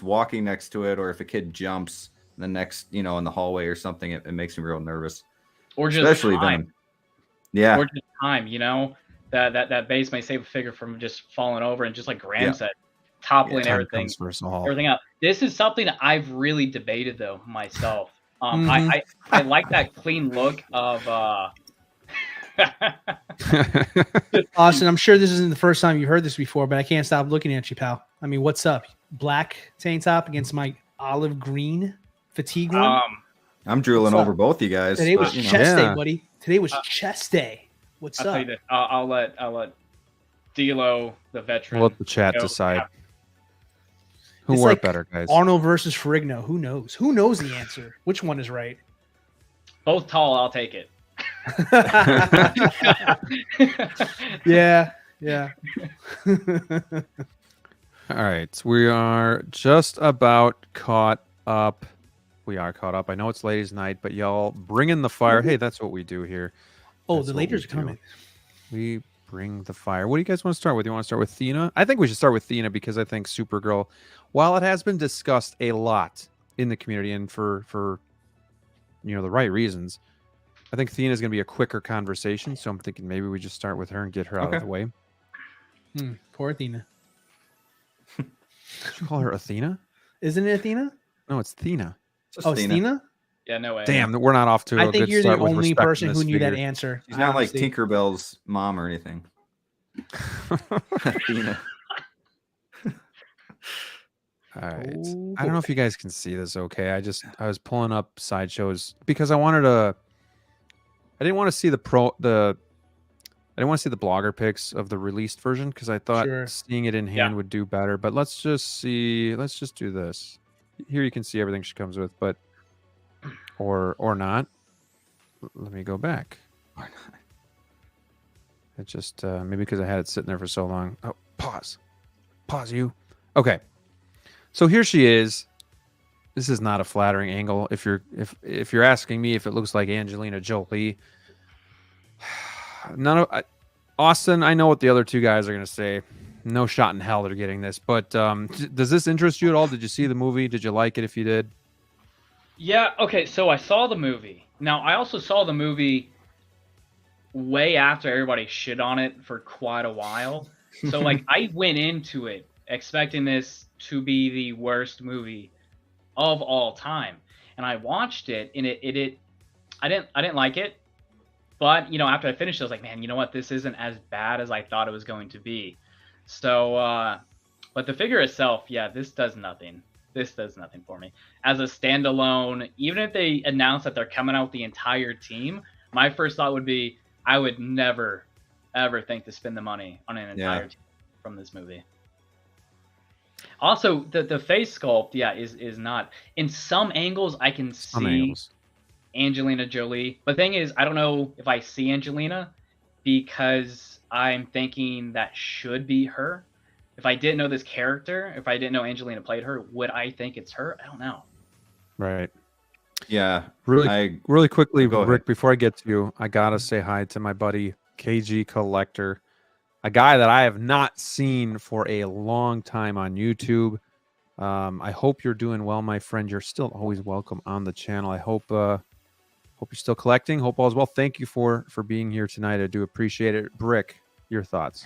walking next to it, or if a kid jumps the next, in the hallway or something, it makes me real nervous. Or just especially time. Venom. Yeah. Or just time, that base may save a figure from just falling over and just like Graham said, toppling everything out. This is something I've really debated though myself. I like that clean look of Austin, I'm sure this isn't the first time you heard this before, but I can't stop looking at you, pal. I mean, what's up? Black tank top against my olive green fatigue one. I'm drooling What's over up? both you guys. Today was chest Yeah. day, buddy. Today was chest day. What's I'll up? tell you this. I'll let DLO, the veteran. We'll let the chat go. decide. Yeah. Who It's wore like it better, guys? Arnold versus Ferrigno. Who knows? Who knows the answer? Which one is right? Both tall. I'll take it. Yeah. Yeah. All right, we are just about caught up. We are caught up. I know it's ladies' night, but y'all bring in the fire. Hey, that's what we do here. Oh, That's the what ladies we are coming. do. We bring the fire. What do you guys want to start with? You want to start with Thena? I think we should start with Thena because I think Supergirl, while it has been discussed a lot in the community and for the right reasons, I think Thena is going to be a quicker conversation. So I'm thinking maybe we just start with her and get her out of the way. Poor Athena. Did you call her Athena? Isn't it Athena? No, it's Thena. Oh, it's Athena? Yeah, no way. Damn, we're not off to a I think good you're the start with only respecting person this who knew that figure. answer. She's not like honestly. Tinkerbell's mom or anything. Athena. All right. Oh, I don't know if you guys can see this okay. I was pulling up sideshows because I didn't want to see the blogger pics of the released version because I thought Sure. seeing it in hand would do better. But let's just do this. Here you can see everything she comes with, but or not. Let me go back. Or not. It just maybe because I had it sitting there for so long. Oh, pause you. Okay. So here she is. This is not a flattering angle. If you're asking me if it looks like Angelina Jolie, Austin, I know what the other two guys are going to say. No shot in hell they're getting this. But does this interest you at all? Did you see the movie? Did you like it if you did? Yeah, okay, so I saw the movie. Now, I also saw the movie way after everybody shit on it for quite a while. So, like, I went into it expecting this to be the worst movie of all time. And I watched it, and I didn't like it. But, after I finished, I was like, man, you know what? This isn't as bad as I thought it was going to be. So, but the figure itself, yeah, this does nothing. This does nothing for me. As a standalone, even if they announce that they're coming out with the entire team, my first thought would be, I would never, ever think to spend the money on an entire team from this movie. Also, the face sculpt, is not. In some angles, I can see Angelina Jolie. But the thing is, I don't know if I see Angelina because I'm thinking that should be her. If I didn't know this character, if I didn't know Angelina played her, would I think it's her? I don't know. Right. Yeah. Really quickly, Go Rick, ahead. before I get to you, I got to say hi to my buddy, KG Collector, a guy that I have not seen for a long time on YouTube. I hope you're doing well, my friend. You're still always welcome on the channel. I hope you're still collecting. Hope all is well. Thank you for being here tonight. I do appreciate it. Brick, your thoughts?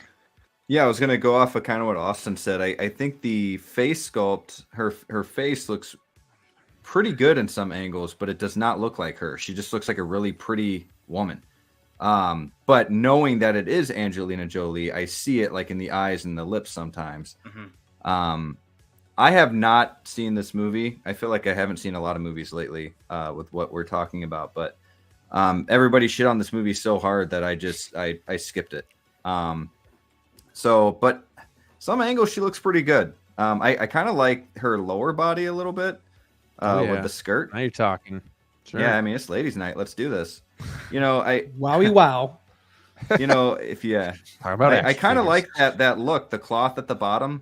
Yeah, I was going to go off of kind of what Austin said. I think the face sculpt, her face looks pretty good in some angles, but it does not look like her. She just looks like a really pretty woman. But knowing that it is Angelina Jolie, I see it like in the eyes and the lips sometimes. Mm-hmm. I have not seen this movie. I feel like I haven't seen a lot of movies lately with what we're talking about, but everybody shit on this movie so hard that I skipped it. But some angles she looks pretty good. I kind of like her lower body a little bit with the skirt. Now you're talking. Sure. Yeah, I mean, it's ladies' night. Let's do this. Wowie wow. I kind of like that look, the cloth at the bottom,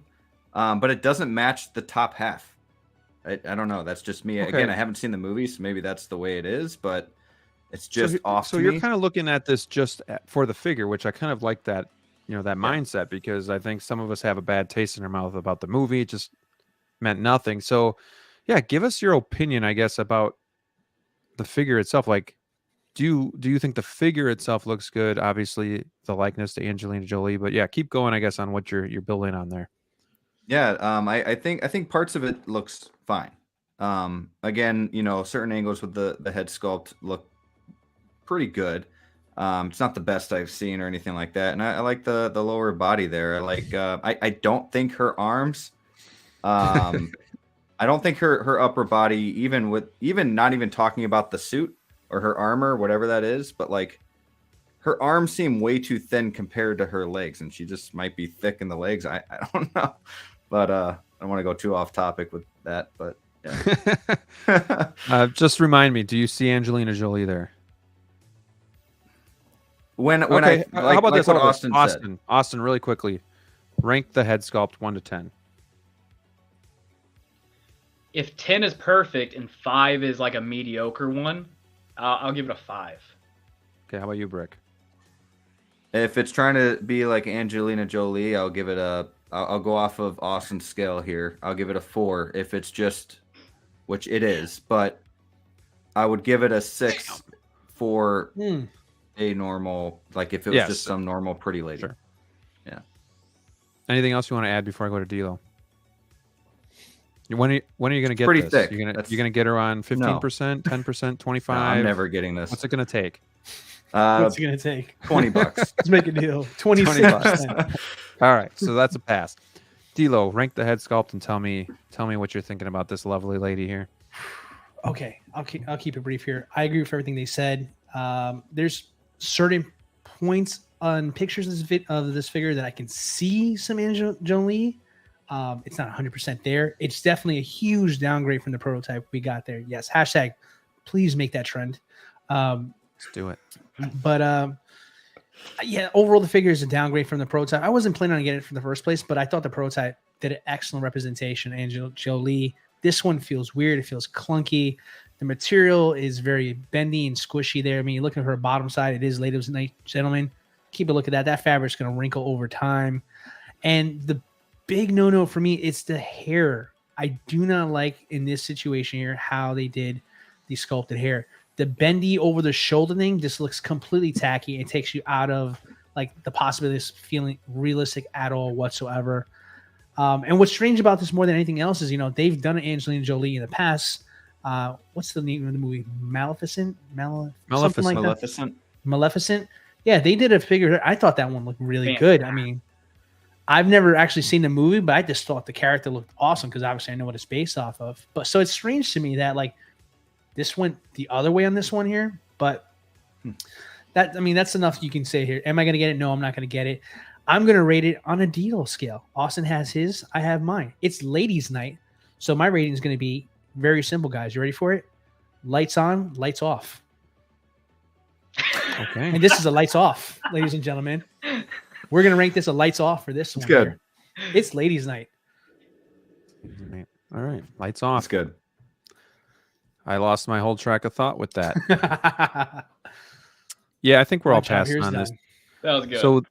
but it doesn't match the top half. I don't know. That's just me. Okay. Again, I haven't seen the movie, so maybe that's the way it is, but it's just off. So you're kind of looking at this just for the figure, which I kind of like that. That mindset, because I think some of us have a bad taste in our mouth about the movie. It just meant nothing. So, yeah, give us your opinion, I guess, about the figure itself. Like, do you think the figure itself looks good? Obviously, the likeness to Angelina Jolie, but yeah, keep going, I guess, on what you're building on there. Yeah, I think parts of it looks fine. Again, certain angles with the head sculpt look pretty good. It's not the best I've seen or anything like that. And I like the lower body there. I don't think her arms I don't think her upper body, even not even talking about the suit or her armor, whatever that is, but like her arms seem way too thin compared to her legs, and she just might be thick in the legs. I don't know, but I don't want to go too off topic with that. But yeah. Just remind me, do you see Angelina Jolie there? When Okay, I how about like this? what How about this? Austin said. Austin, really quickly, rank the head sculpt 1 to 10. If 10 is perfect and 5 is like a mediocre one, I'll give it a 5. Okay, how about you, Brick? If it's trying to be like Angelina Jolie, I'll give it I'll go off of Austin's scale here. I'll give it a 4. If it's just, which it is, but I would give it a 6 for a normal, like if it was just some normal pretty lady. Sure. Yeah. Anything else you want to add before I go to DLO? When are you going to get pretty this? thick. You're going to get her on 15%, 10%, 25%? No, I'm never getting this. What's it going to take? What's it gonna take? $20. Let's make a deal. 26%. All right, so that's a pass. DLO, rank the head sculpt and tell me what you're thinking about this lovely lady here. Okay, I'll keep it brief here. I agree with everything they said. There's certain points on pictures of this figure that I can see some Angelina Jolie. It's not 100% there. It's definitely a huge downgrade from the prototype we got there. Yes, hashtag, please make that trend. Let's do it. But yeah, overall the figure is a downgrade from the prototype. I wasn't planning on getting it from the first place, but I thought the prototype did an excellent representation. Angelina Jolie. This one feels weird. It feels clunky. The material is very bendy and squishy there. I mean, you look at her bottom side. It is, ladies and gentlemen, keep a look at that. That fabric's going to wrinkle over time. And the big no-no for me, it's the hair. I do not like in this situation here how they did the sculpted hair. The bendy over the shoulder thing just looks completely tacky. It takes you out of like the possibility of feeling realistic at all whatsoever. And what's strange about this more than anything else is, they've done Angelina Jolie in the past. What's the name of the movie? Maleficent? Something like Maleficent. That. Maleficent. Yeah, they did a figure. I thought that one looked really good. I mean, I've never actually seen the movie, but I just thought the character looked awesome because obviously I know what it's based off of. But so it's strange to me that like this went the other way on this one here. But that's enough you can say here. Am I going to get it? No, I'm not going to get it. I'm going to rate it on a DLO scale. Austin has his. I have mine. It's ladies' night. So my rating is going to be very simple, guys. You ready for it? Lights on, lights off. Okay. And this is a lights off, ladies and gentlemen. We're going to rank this a lights off for this one. It's good. Here. It's ladies' night. All right. Lights off. That's good. I lost my whole track of thought with that. Yeah, I think we're all passing on this. That was good. So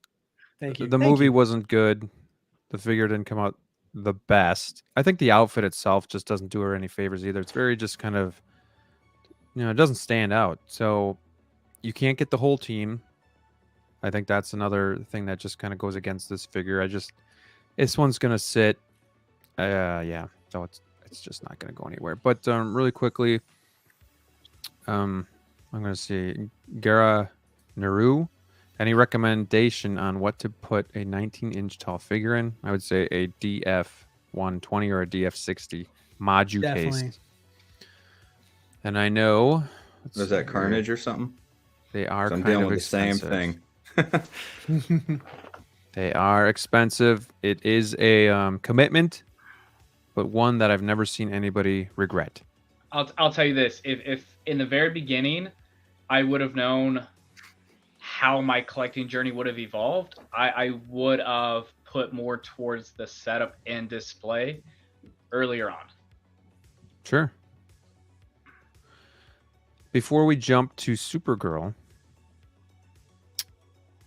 Thank you. the movie wasn't good. The figure didn't come out the best. I think the outfit itself just doesn't do her any favors either. It's very just kind of, it doesn't stand out. So you can't get the whole team. I think that's another thing that just kind of goes against this figure. This one's going to sit. Yeah. So it's just not going to go anywhere. But really quickly, I'm going to see Gara Naru. Any recommendation on what to put a 19-inch tall figure in? I would say a DF120 or a DF60 Maju case. And I know... Was that Carnage or something? They are I'm kind dealing of with the same expensive. thing. They are expensive. It is a commitment, but one that I've never seen anybody regret. I'll tell you this. If in the very beginning, I would have known how my collecting journey would have evolved, I would have put more towards the setup and display earlier on. Sure. Before we jump to Supergirl,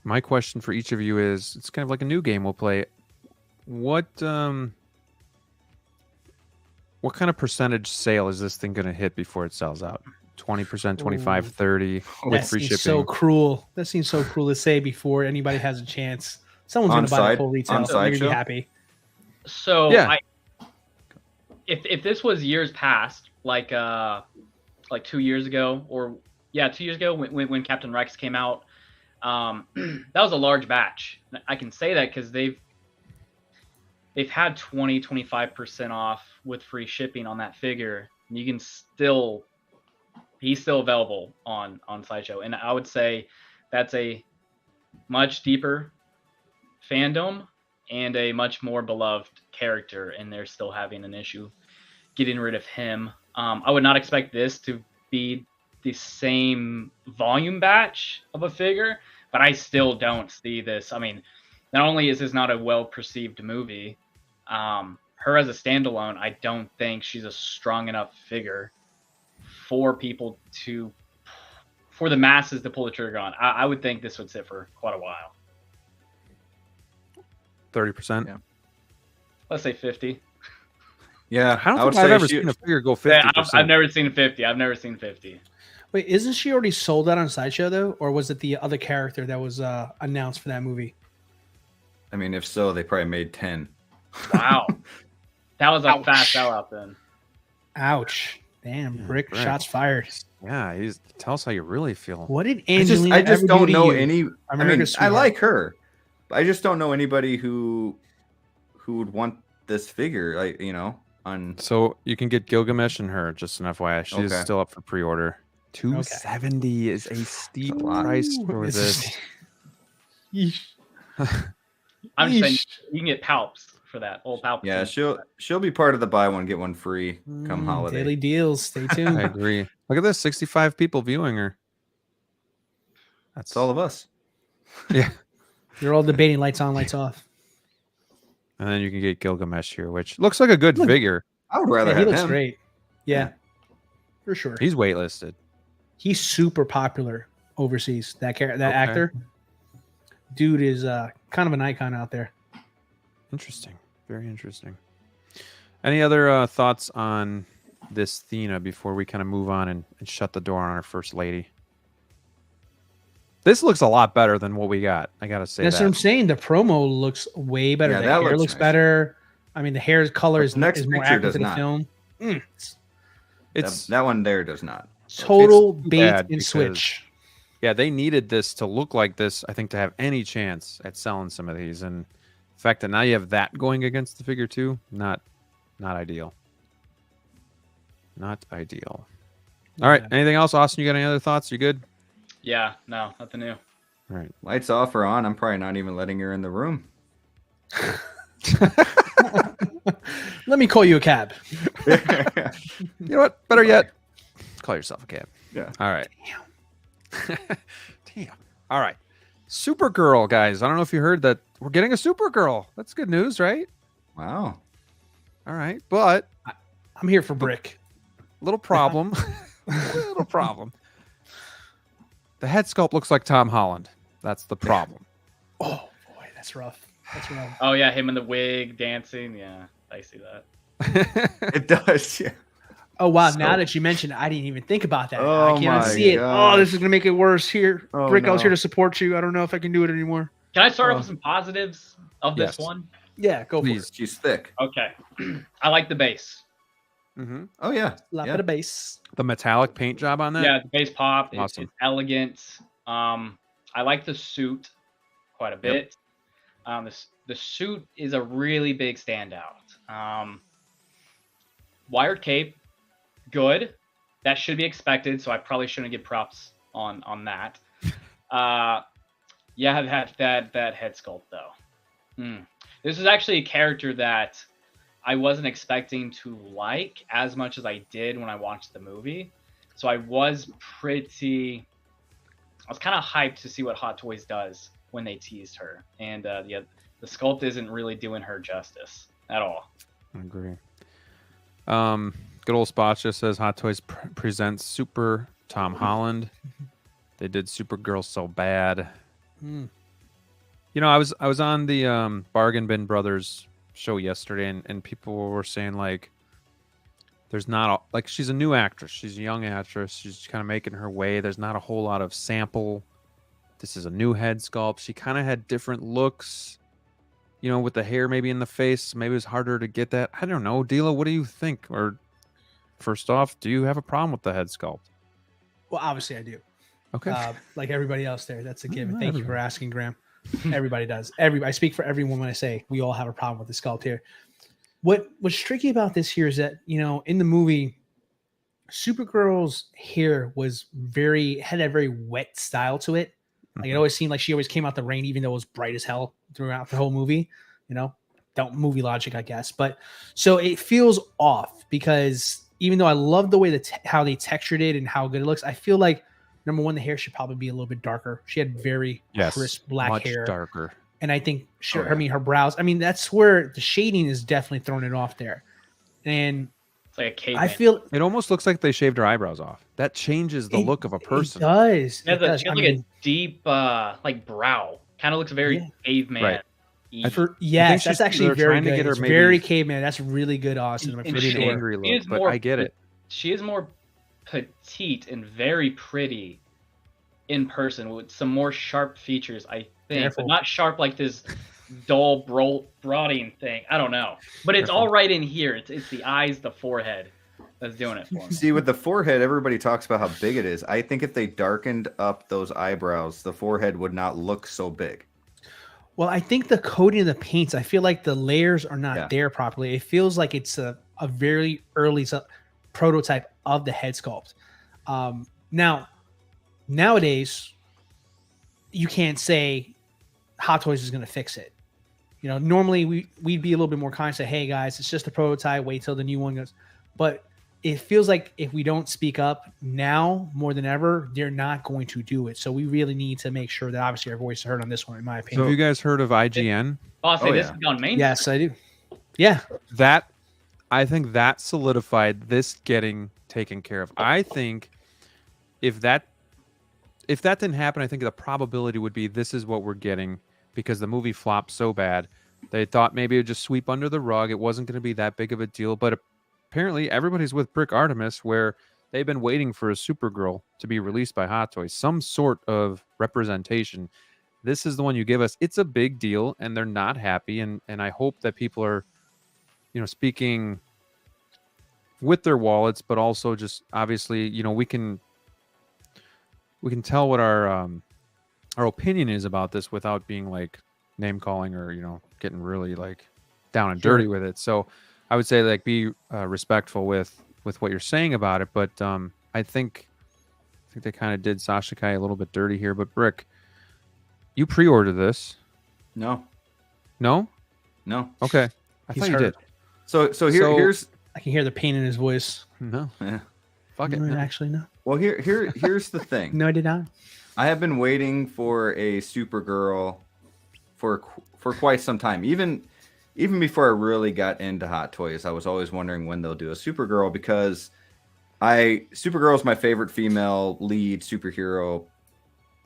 my question for each of you is, it's kind of like a new game we'll play. What kind of percentage sale is this thing going to hit before it sells out? 20%, 25, 30 with free shipping. So cruel. That seems so cruel to say before anybody has a chance. Someone's going to buy the full retail. They're going to be happy. So yeah. If this was years past, like 2 years ago, 2 years ago when Captain Rex came out, that was a large batch. I can say that because they've had 25% off with free shipping on that figure. And you can still, he's still available on Sideshow. And I would say that's a much deeper fandom and a much more beloved character, and they're still having an issue getting rid of him. I would not expect this to be the same volume batch of a figure, but I still don't see this. I mean, not only is this not a well-perceived movie, her as a standalone, I don't think she's a strong enough figure for people to, for the masses to pull the trigger on. I would think this would sit for quite a while. 30%. Yeah. Let's say 50. Yeah, I don't think I've ever seen a figure go 50%. Yeah, I've never seen 50. I've never seen 50. Wait, isn't she already sold out on Sideshow though, or was it the other character that was announced for that movie? I mean, if so, they probably made 10. Wow, that was a fast sellout then. Ouch! Damn, Yeah, Brick, Brick. shots fired. Yeah, tell us how you really feel. What did Angelina I just ever don't do to know you? any. I mean, America's I sweetheart. like her, but I just don't know anybody who would want this figure. Like, you know, on. So you can get Gilgamesh and her, just an FYI. She's Okay. still up for pre-order. $270 is a steep price for this. Yeesh. I'm just saying Yeesh. you can get Palps for that old Palp. Yeah, she'll be part of the buy one get one free come holiday. Daily deals. Stay I tuned. agree. Look at this, 65 people viewing her. That's all of us. Yeah. You're all debating lights on, lights off. And then you can get Gilgamesh here, which looks like a good figure. I would rather Yeah, he have looks him. great. Yeah, for sure. He's waitlisted. He's super popular overseas. That Okay. actor, dude is kind of an icon out there. Interesting. Very interesting. Any other thoughts on this Thena before we kind of move on and shut the door on our first lady? This looks a lot better than what we got. I gotta say That's that. what I'm saying. The promo looks way better. Yeah, the that hair looks looks nice. better. I mean, the hair's color But is the next more picture accurate does to the not. film. It's that one there does not. Total It's too bait bad and because- switch. yeah, they needed this to look like this, I think, to have any chance at selling some of these. And the fact that now you have that going against the figure too, not ideal. Not ideal. All right. Yeah. Anything else, Austin? You got any other thoughts? You good? Yeah, no, nothing new. All right. Lights off or on. I'm probably not even letting her in the room. Let me call you a cab. You know what? Better yet, call yourself a cab. Yeah. All right. Damn. All right. Supergirl, guys. I don't know if you heard that we're getting a Supergirl. That's good news, right? Wow. All right. But I'm here for Brick. little problem. Little problem. The head sculpt looks like Tom Holland. That's the problem. Oh boy, that's rough. That's rough. Oh yeah, him in the wig dancing. Yeah, I see that. It does. Yeah. Oh wow! So- Now that you mentioned it, I didn't even think about that. Oh, I can't my see it. gosh. Oh, this is gonna make it worse. Here, Oh, Brick, I was no. here to support you. I don't know if I can do it anymore. Can I start off with some positives of this Yes. one? Yeah, go Please. for it. She's thick. Okay, I like the base. Mm-hmm. Oh yeah. Slap Yeah. at a base. The metallic paint job on that? Yeah, the base pop. Awesome. It's elegant. I like the suit quite a bit. The suit is a really big standout. Wired cape, good. That should be expected, so I probably shouldn't give props on that. Yeah, that head sculpt though. This is actually a character that I wasn't expecting to like as much as I did when I watched the movie. So I was kind of hyped to see what Hot Toys does when they teased her. And the sculpt isn't really doing her justice at all. I agree. Good old Spots just says Hot Toys presents Super Tom Holland. They did Supergirl so bad. Mm. You know, I was on the Bargain Bin Brothers show yesterday, and people were saying like, there's not like she's a new actress, she's a young actress, she's kind of making her way. There's not a whole lot of sample. This is a new head sculpt. She kind of had different looks, you know, with the hair maybe in the face. Maybe it was harder to get that. I don't know, DLO, what do you think? Or first off, do you have a problem with the head sculpt? Well, obviously I do. Okay. Like everybody else there, that's a given. Not Thank you for everybody. asking, Graham. Everybody does. I speak for everyone when I say we all have a problem with the sculpt here. What's tricky about this here is that, in the movie, Supergirl's hair had a very wet style to it. Like it always seemed like she always came out the rain, even though it was bright as hell throughout the whole movie. Don't movie logic, I guess. But so it feels off because even though I love the way how they textured it and how good it looks, I feel like number one, the hair should probably be a little bit darker. She had very crisp black much hair, darker. And I think her brows. I mean, that's where the shading is definitely throwing it off there. And it's like a caveman. I feel it almost looks like they shaved her eyebrows off. That changes the look of a person. It does. It has like a deep like brow. Kind of looks very caveman. Right. Yes, that's actually very good. It's maybe, very caveman. That's really good, Austin. I'm pretty sure. angry look, but I get it. She is more petite and very pretty in person with some more sharp features, I think, but not sharp like this dull brooding thing. I don't know, but it's all right in here. It's the eyes, the forehead that's doing it for me. See, with the forehead, everybody talks about how big it is. I think if they darkened up those eyebrows, the forehead would not look so big. Well, I think the coating of the paints, I feel like the layers are not there properly. It feels like it's a very early prototype of the head sculpt. Now, nowadays, you can't say Hot Toys is going to fix it. Normally we'd be a little bit more kind, say, hey guys, it's just a prototype, wait till the new one goes. But it feels like if we don't speak up now more than ever, they're not going to do it. So we really need to make sure that obviously our voice is heard on this one, in my opinion. So have you guys heard of IGN? This has gone mainstream. Yes, I do. Yeah. I think that solidified this getting taken care of. I think if that didn't happen, I think the probability would be this is what we're getting because the movie flopped so bad. They thought maybe it would just sweep under the rug. It wasn't going to be that big of a deal, but apparently everybody's with Brick Artemis where they've been waiting for a Supergirl to be released by Hot Toys, some sort of representation. This is the one you give us. It's a big deal and they're not happy. And I hope that people are, speaking with their wallets, but also just obviously, we can tell what our opinion is about this without being like name calling or, getting really like down and dirty with it. So I would say like be respectful with what you're saying about it, but I think they kind of did Sasha Kai a little bit dirty here. But Brick, you pre-ordered this? No. Okay, I thought you did. So here's I can hear the pain in his voice. No. Yeah. Fuck it. No, actually, no. Well, here's the thing. No, I did not. I have been waiting for a Supergirl for quite some time. Even before I really got into Hot Toys, I was always wondering when they'll do a Supergirl because Supergirl is my favorite female lead superhero,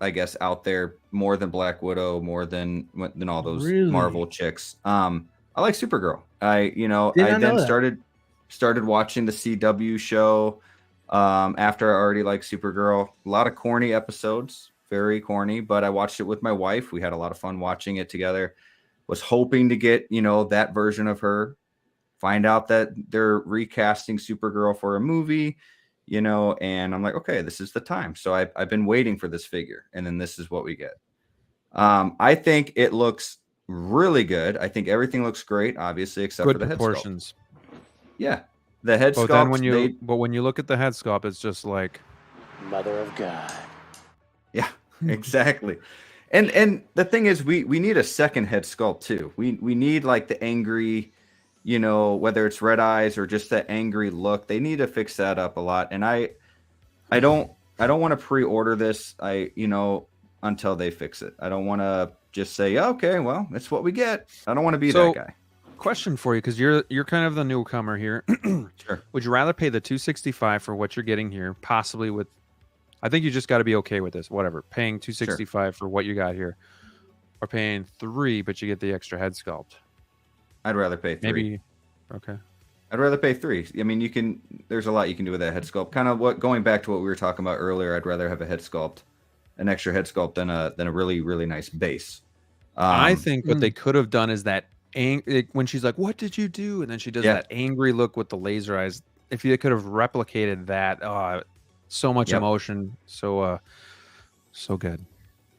I guess, out there, more than Black Widow, more than all those Marvel chicks. I like Supergirl. I then started watching the CW show after I already liked Supergirl. A lot of corny episodes, very corny, but I watched it with my wife. We had a lot of fun watching it together. Was hoping to get, that version of her. Find out that they're recasting Supergirl for a movie, and I'm like, okay, this is the time. So I've been waiting for this figure, and then this is what we get. I think it looks really good. I think everything looks great, obviously, except for the proportions. Head sculpt. Yeah, the head sculpt. Then when you look at the head sculpt, it's just like Mother of God. Yeah, exactly. And the thing is, we need a second head sculpt too. We need like the angry, whether it's red eyes or just that angry look. They need to fix that up a lot. And I don't want to pre-order this. Until they fix it. I don't want to just say, okay, well, that's what we get. I don't want to be that guy. Question for you, because you're kind of the newcomer here. Sure. Would you rather pay the $265 for what you're getting here, possibly with? I think you just got to be okay with this. Whatever, paying $265 for what you got here, or paying $3 but you get the extra head sculpt. I'd rather pay $3. Maybe. Okay. I'd rather pay $3. I mean, there's a lot you can do with that head sculpt. Kind of going back to what we were talking about earlier. I'd rather have a head sculpt, an extra head sculpt than a really, really nice base. I think what they could have done is that when she's like, "What did you do?" and then she does that angry look with the laser eyes. If you could have replicated that, so much emotion, so good.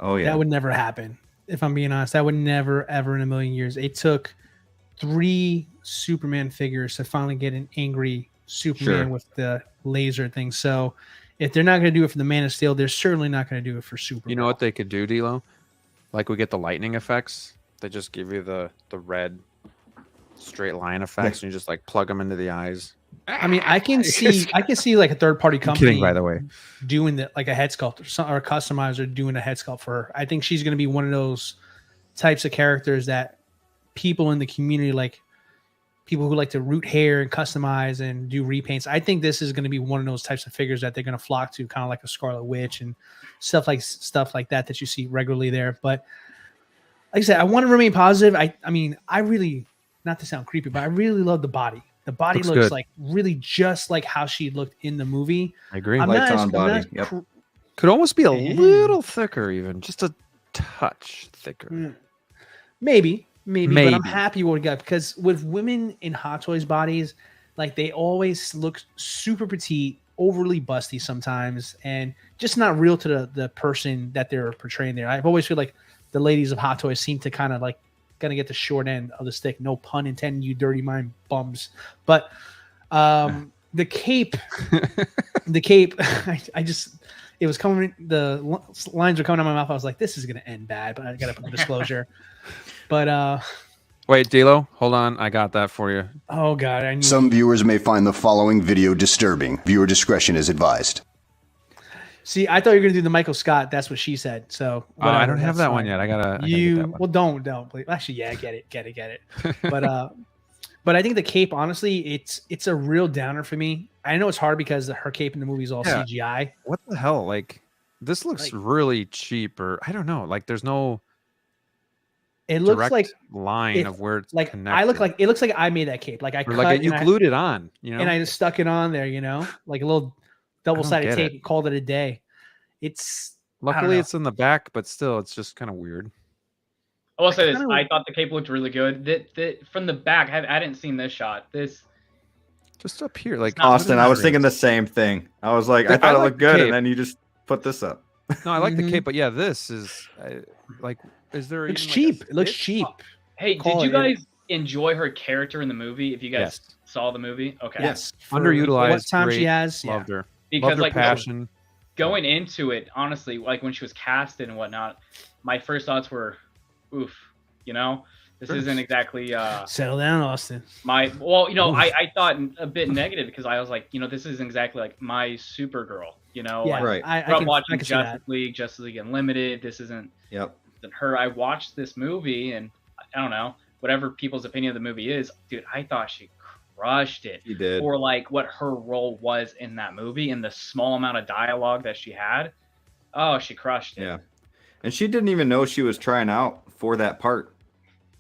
Oh yeah, that would never happen. if I'm being honest. I would never, ever in a million years. It took 3 Superman figures to finally get an angry Superman with the laser thing. So if they're not going to do it for the Man of Steel, they're certainly not going to do it for Supergirl. You know what they could do, DLO? Like we get the lightning effects. They just give you the red straight line effects, and you just like plug them into the eyes. I mean, I can see like a third party company. Kidding, by the way, doing like a head sculpt or a customizer doing a head sculpt for her. I think she's going to be one of those types of characters that people in the community, like people who like to root hair and customize and do repaints. I think this is going to be one of those types of figures that they're going to flock to, kind of like a Scarlet Witch and stuff like that you see regularly there. But like I said, I want to remain positive. I mean, I really, not to sound creepy, but I really love the body. The body looks like really just like how she looked in the movie. I agree. Lights on body. Could almost be a little thicker, even just a touch thicker. Maybe, but I'm happy with what we got, because with women in Hot Toys bodies, like they always look super petite, overly busty sometimes, and just not real to the person that they're portraying there. I've always feel like the ladies of Hot Toys seem to kind of like gonna get the short end of the stick. No pun intended, you dirty mind bums. But the cape, I just, it was coming, the lines were coming out of my mouth. I was like, this is gonna end bad, but I gotta put a disclosure. But wait, DLO, hold on, I got that for you. Oh god, some viewers may find the following video disturbing. Viewer discretion is advised. See, I thought you were gonna do the Michael Scott. That's what she said. So I don't have that one yet. I gotta well, don't please. Actually, yeah, get it. But I think the cape, honestly, it's a real downer for me. I know it's hard because her cape in the movie is all CGI. What the hell? Like, this looks really cheap, or I don't know. Like, there's no. It looks like line of where it's like connected. it looks like I made that cape. Like you glued it on, and I just stuck it on there, like a little double-sided tape and called it a day. It's luckily it's in the back, but still, it's just kind of weird. I will say this: I thought the cape looked really good. That from the back, I hadn't seen this shot. This just up here, like Austin. I was thinking the same thing. I was like, I thought it looked good, and then you just put this up. No, I like the cape, but yeah, this is like. Is there? It's cheap. It looks cheap. Hey, did you guys enjoy her character in the movie? If you guys saw the movie, okay. Yes. Underutilized. What time she has? Loved her. Because loved her like passion. Going into it, honestly, like when she was casted and whatnot, my first thoughts were, "Oof," this isn't exactly. Settle down, Austin. I thought a bit negative because I was like, this isn't exactly like my Supergirl. right. I can watching Justice League Unlimited. This isn't. Yep. Her. I watched this movie, and I don't know, whatever people's opinion of the movie is, dude, I thought she crushed it. She did. For like what her role was in that movie and the small amount of dialogue that she had. Oh, she crushed it. Yeah. And she didn't even know she was trying out for that part,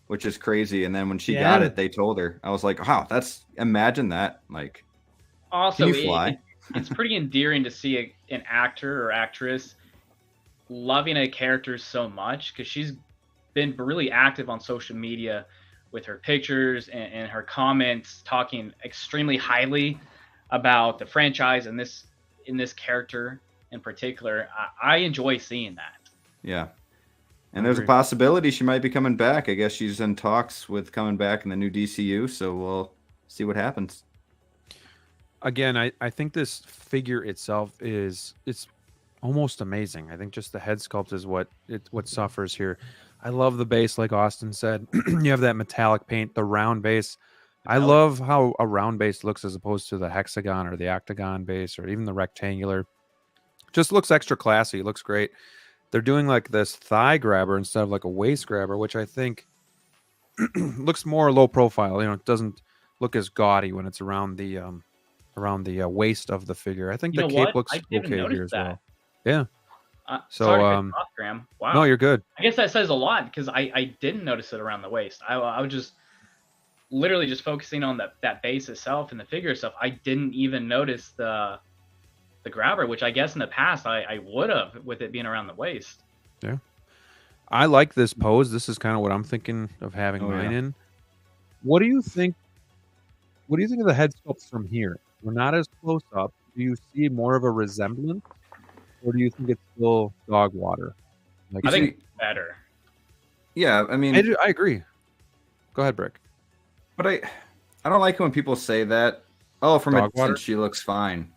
which is crazy. And then when she got it, they told her. I was like, wow, imagine that. Like, also, can you fly? It's pretty endearing to see an actor or actress loving a character so much, because she's been really active on social media with her pictures and her comments, talking extremely highly about the franchise and this character in particular. I enjoy seeing that. Yeah. And there's a possibility she might be coming back. I guess she's in talks with coming back in the new DCU, so we'll see what happens. Again, I think this figure itself it's almost amazing. I think just the head sculpt is what suffers here. I love the base, like Austin said. You have that metallic paint, the round base. I love how a round base looks as opposed to the hexagon or the octagon base or even the rectangular. Just looks extra classy. It looks great. They're doing like this thigh grabber instead of like a waist grabber, which I think looks more low profile. It doesn't look as gaudy when it's around the waist of the figure. I think the cape looks okay here as well. Yeah. So sorry to cut off, Graham. Wow. No, you're good. I guess that says a lot because I didn't notice it around the waist. I was just literally just focusing on that base itself and the figure itself. I didn't even notice the grabber, which I guess in the past I would have with it being around the waist. Yeah. I like this pose. This is kind of what I'm thinking of having mine in. What do you think? What do you think of the head sculpts from here? We're not as close up. Do you see more of a resemblance? Or do you think it's still dog water? I think it's better. Yeah, I mean, I agree. Go ahead, Brick. but I don't like it when people say that. Oh, from a Dog water? distance, she looks fine.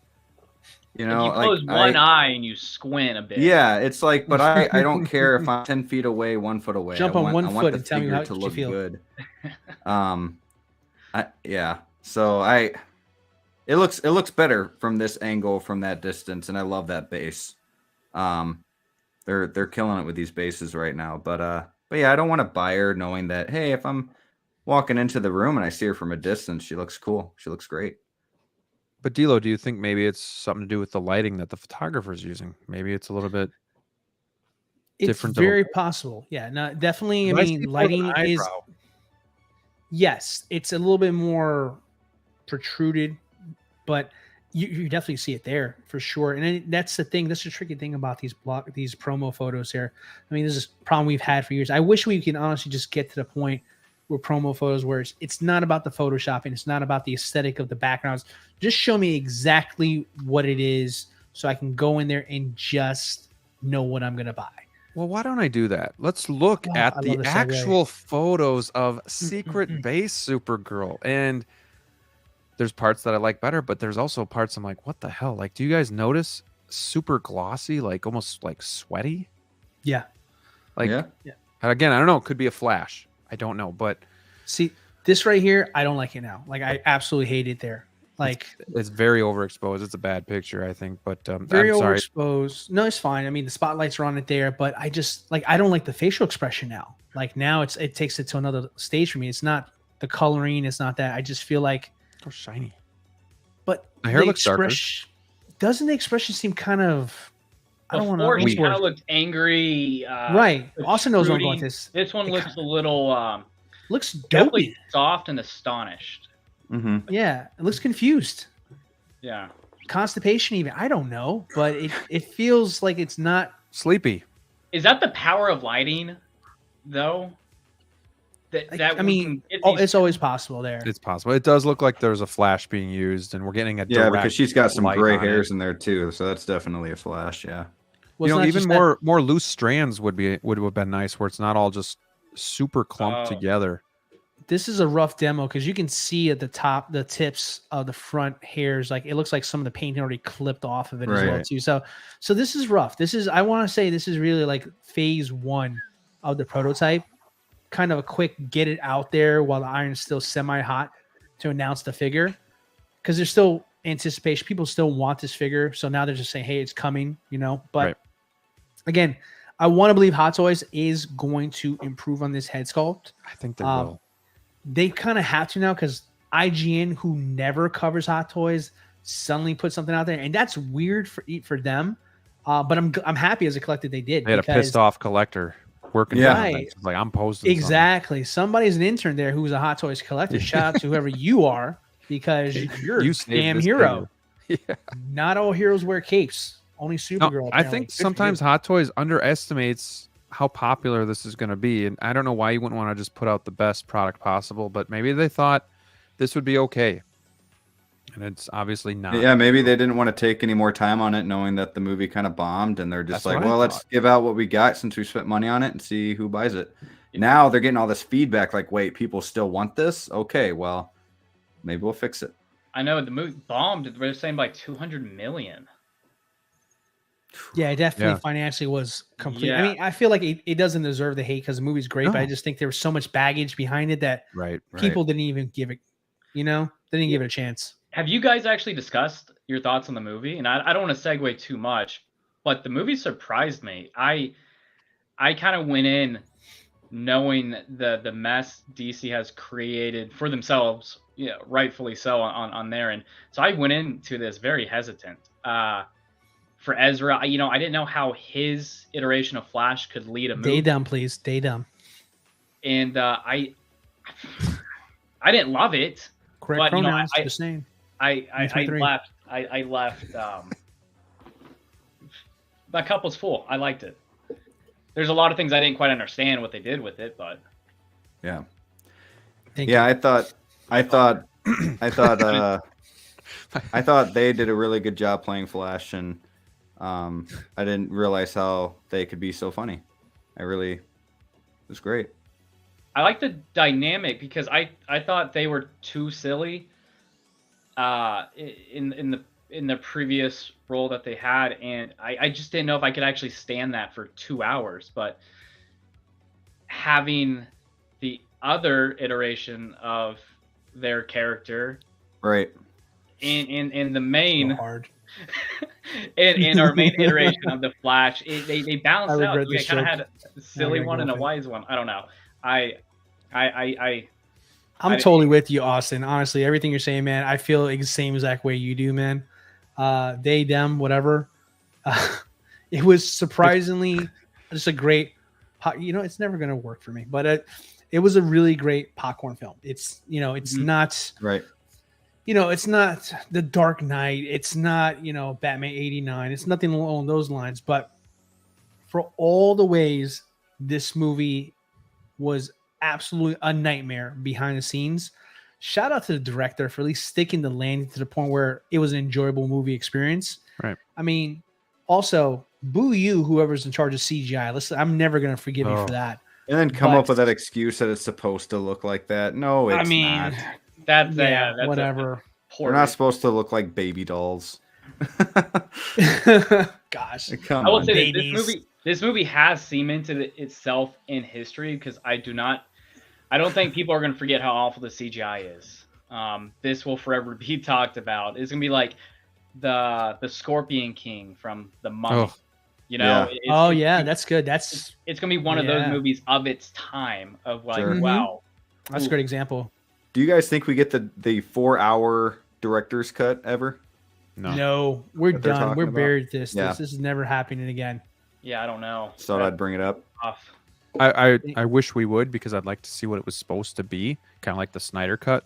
You If know, you like close one eye and you squint a bit. yeah, it's like, but I don't care if I'm 10 feet away, 1 foot away. Jump I on want one I want foot the and tell me figure how to you look feel. good. Yeah. So it looks better from this angle, from that distance, and I love that base. They're killing it with these bases right now. But yeah, I don't want to buy her knowing that, hey, if I'm walking into the room and I see her from a distance, she looks cool. She looks great. But D'Lo, do you think maybe it's something to do with the lighting that the photographer's using? Maybe it's a little bit It's different of a very possible. Yeah, no, definitely. I But I see mean, more of an lighting is eyebrow. yes, it's a little bit more protruded, but you definitely see it there for sure. And then that's the thing. That's the tricky thing about these promo photos here. I mean, this is a problem we've had for years. I wish we can honestly just get to the point where promo photos where it's not about the photoshopping, it's not about the aesthetic of the backgrounds. Just show me exactly what it is so I can go in there and just know what I'm gonna buy. Well, why don't I do that? Let's look Oh, at I the love the segue. actual photos of Secret Base Supergirl. And there's parts that I like better, but there's also parts I'm like, what the hell? Like, do you guys notice super glossy, like almost like sweaty? Yeah. Like, Yeah. again, I don't know. It could be a flash. I don't know. But See, this right here, I don't like it now. Like, I absolutely hate it there. Like, it's very overexposed. It's a bad picture, I think. But very I'm sorry. overexposed. No, it's fine. I mean, the spotlights are on it there, but I just like I don't like the facial expression now. Like now, it takes it to another stage for me. It's not the coloring. It's not that. I just feel like, So shiny. but The hair looks darker. Doesn't the expression seem kind of? I don't want to. Before he kind of looked angry. Right. Austin knows what I'm going with this. This one looks a little Looks definitely dopey. soft and astonished. Mm-hmm. Yeah, it looks confused. Yeah. Constipation, even. I don't know, but it feels like it's not. Sleepy. Is that the power of lighting, though? I mean, it's always possible there. It's possible. It does look like there's a flash being used, and we're getting a Yeah, direct because she's got some light gray on hairs it. in there too, so that's definitely a flash. Yeah. Well, You it's know, not even just that- more loose strands would have been nice, where it's not all just super clumped Oh. together. This is a rough demo because you can see at the top the tips of the front hairs. Like it looks like some of the paint already clipped off of it as well Right. too. So this is rough. This is I want to say this is really like phase 1 of the prototype. Kind of a quick get it out there while the iron's still semi-hot to announce the figure, because there's still anticipation. People still want this figure, so now they're just saying, "Hey, it's coming," you know. But Right. again, I want to believe Hot Toys is going to improve on this head sculpt. I think they will. They kind of have to now because IGN, who never covers Hot Toys, suddenly put something out there, and that's weird for them. But I'm happy as a collector they did. They had a pissed off collector working. Yeah. on Right. things. It's like I'm posting Exactly. Somebody's an intern there who's a Hot Toys collector. Shout out to whoever you are, because you're You a saved damn this hero. figure. Yeah. Not all heroes wear capes. Only No, Supergirl. I apparently. think Good for sometimes you. Hot Toys underestimates how popular this is going to be, and I don't know why you wouldn't want to just put out the best product possible, but maybe they thought this would be okay, and it's obviously not. Yeah, maybe they didn't want to take any more time on it, knowing that the movie kind of bombed, and they're just That's like, what I well, let's thought. give out what we got since we spent money on it and see who buys it. Now they're getting all this feedback like, wait, people still want this? Okay, well, maybe we'll fix it. I know the movie bombed. They're saying like 200 million. Yeah, it definitely Yeah. financially was complete. I Yeah. mean, I feel like it doesn't deserve the hate because the movie's great, but I No. just think there was so much baggage behind it that Right. people didn't even give it, they didn't give it a chance. Have you guys actually discussed your thoughts on the movie? And I don't want to segue too much, but the movie surprised me. I kind of went in knowing the mess DC has created for themselves, rightfully so on there. And so I went into this very hesitant. For Ezra, I didn't know how his iteration of Flash could lead a movie. Day dumb, please. Day dumb. And I didn't love it. Correct But, pronouns. Just saying. I 23. left. I left. My cup was full. I liked it. There's a lot of things I didn't quite understand what they did with it, but Yeah. Thank Yeah, I thought I thought they did a really good job playing Flash, and I didn't realize how they could be so funny. I really was great. I like the dynamic because I thought they were too silly in the previous role that they had, and I just didn't know if I could actually stand that for 2 hours. But having the other iteration of their character Right. in the main So hard. in our main iteration of the Flash, they balanced I out. regret We this kind of joke. had a silly gotta one go and a with it. wise one. I don't know. I I'm totally with you, Austin. Honestly, everything you're saying, man, I feel the same exact way you do, man. They, them, whatever. It was surprisingly just a great, it's never going to work for me, but it was a really great popcorn film. It's, it's not, Right. it's not The Dark Knight. It's not, Batman 89. It's nothing along those lines. But for all the ways this movie was absolutely a nightmare behind the scenes, shout out to the director for at least sticking the landing to the point where it was an enjoyable movie experience. Right. I mean, also, boo you, whoever's in charge of CGI. Listen, I'm never going to forgive you for that. And then come up with that excuse that it's supposed to look like that. No, it's not. That's whatever. They're not supposed to look like baby dolls. Gosh. Come I will on. say this movie has cemented itself in history because I don't think people are going to forget how awful the CGI is. This will forever be talked about. It's going to be like the Scorpion King from The Mummy. Yeah. That's good. It's going to be one of those movies of its time of like, Sure. wow. That's a great example. Do you guys think we get the 4-hour director's cut ever? No, we're What they're done. talking We're about? buried with this. Yeah. This is never happening again. Yeah, I don't know. Thought I'd bring it up. Off. I wish we would, because I'd like to see what it was supposed to be, kind of like the Snyder cut.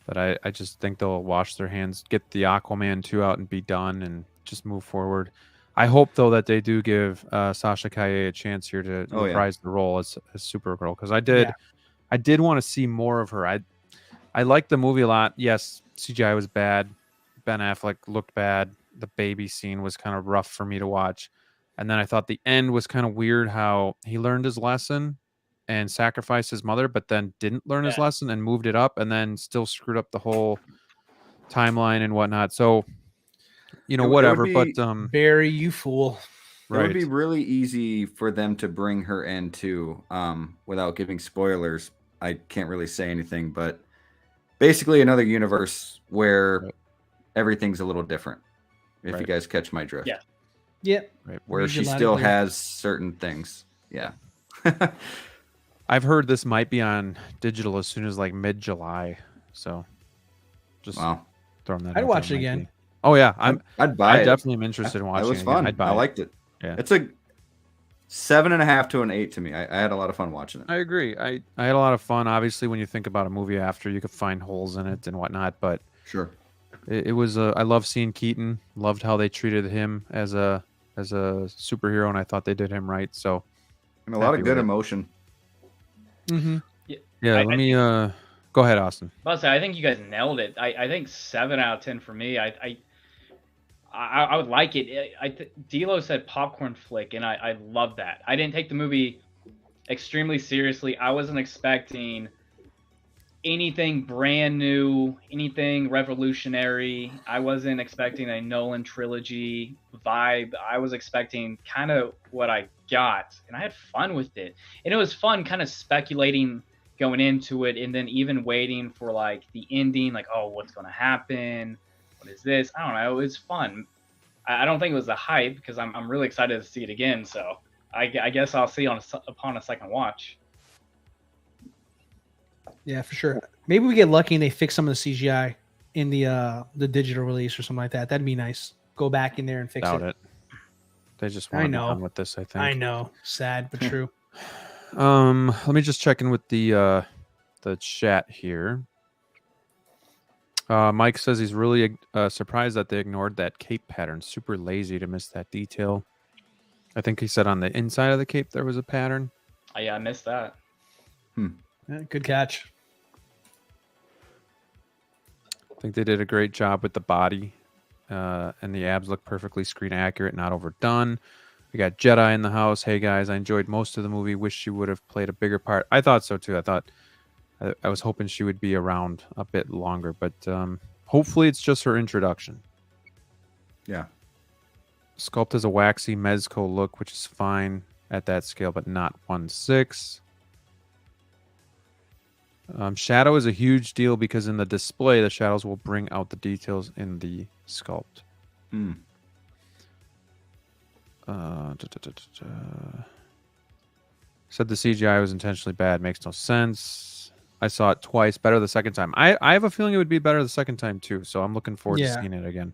But I just think they'll wash their hands, get the Aquaman 2 out and be done, and just move forward. I hope, though, that they do give Sasha Calle a chance here to reprise the role as Supergirl, because I did want to see more of her. I liked the movie a lot. Yes, CGI was bad. Ben Affleck looked bad. The baby scene was kind of rough for me to watch. And then I thought the end was kind of weird, how he learned his lesson and sacrificed his mother, but then didn't learn his lesson and moved it up, and then still screwed up the whole timeline and whatnot. So, whatever. But Barry, you fool. It would be really easy for them to bring her in too, without giving spoilers. I can't really say anything, but basically another universe where everything's a little different. If you guys catch my drift. Yeah. Yep. Right. Where she still has certain things. Yeah. I've heard this might be on digital as soon as like mid-July. So just throwing that. I'd watch it again. Oh yeah, I'd buy it. I definitely am interested in watching. It was fun. I'd buy I liked it. Yeah. It's a 7.5 to an 8 to me. I had a lot of fun watching it. I agree. I had a lot of fun. Obviously, when you think about a movie after, you could find holes in it and whatnot. But sure, it was. I love seeing Keaton. Loved how they treated him as a superhero, and I thought they did him right. So, and a lot of good emotion. Mm-hmm. Yeah. Let me go ahead, Austin. I think you guys nailed it. I think 7 out of 10 for me. I would like it. DLO said popcorn flick, and I love that. I didn't take the movie extremely seriously. I wasn't expecting anything brand new, anything revolutionary. I wasn't expecting a Nolan trilogy vibe. I was expecting kind of what I got, and I had fun with it. And it was fun kind of speculating going into it, and then even waiting for like the ending, like, oh, what's going to happen? What is this? I don't know. It was fun. I don't think it was the hype, because I'm really excited to see it again. So I guess I'll see upon a second watch. Yeah, for sure. Maybe we get lucky and they fix some of the CGI in the digital release or something like that. That'd be nice. Go back in there and fix it. They just want to be done with this, I think. I know. Sad but true. Let me just check in with the chat here. Mike says he's really surprised that they ignored that cape pattern. Super lazy to miss that detail. I think he said on the inside of the cape there was a pattern. Oh, yeah, I missed that. Yeah, good catch. I think they did a great job with the body, and the abs look perfectly screen accurate, not overdone. We got Jedi in the house. Hey guys, I enjoyed most of the movie. Wish she would have played a bigger part. I thought so too. I was hoping she would be around a bit longer, but hopefully it's just her introduction. Yeah. Sculpt has a waxy Mezco look, which is fine at that scale, but not 1/6. Shadow is a huge deal because in the display, the shadows will bring out the details in the sculpt. Said the CGI was intentionally bad. Makes no sense. I saw it twice. Better the second time. I have a feeling it would be better the second time too, so I'm looking forward to seeing it again.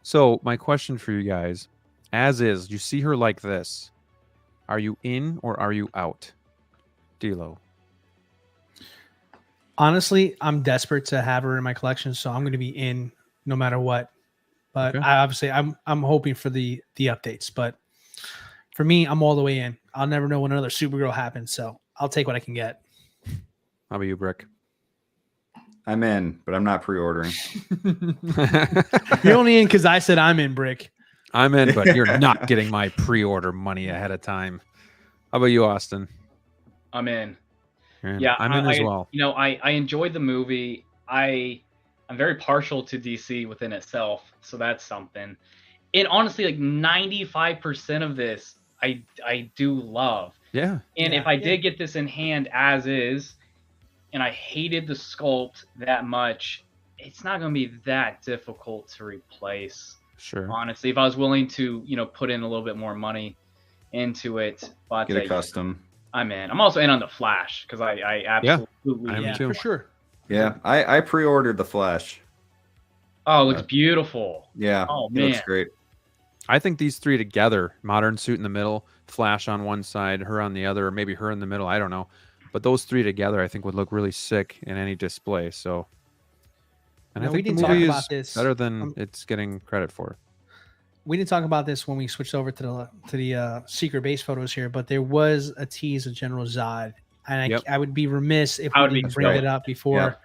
So my question for you guys, as is, you see her like this. Are you in or are you out? DLO. Honestly, I'm desperate to have her in my collection, so I'm going to be in no matter what. But Okay. I'm hoping for the updates. But for me, I'm all the way in. I'll never know when another Supergirl happens, so I'll take what I can get. How about you, Brick? I'm in, but I'm not pre-ordering. You're only in because I said I'm in, Brick. I'm in, but you're not getting my pre-order money ahead of time. How about you, Austin? I'm in. Yeah, I'm in as well. You know, I enjoyed the movie. I'm very partial to DC within itself, so that's something. And honestly, like 95% of this, I do love. Yeah. And if I did get this in hand as is, and I hated the sculpt that much, it's not going to be that difficult to replace. Sure. Honestly, if I was willing to, put in a little bit more money into it, but Get a custom. I'm in. I'm also in on the Flash because I absolutely I'm too. For sure. Yeah, I pre-ordered the Flash. Oh, it looks beautiful. Yeah, Oh, it looks man. great. I think these three together, modern suit in the middle, Flash on one side, her on the other, or maybe her in the middle, I don't know. But those three together, I think, would look really sick in any display. So, and I we think the didn't movie talk about is this. better than it's getting credit for. We didn't talk about this when we switched over to the secret base photos here, but there was a tease of General Zod, and I would be remiss if we didn't bring it up before.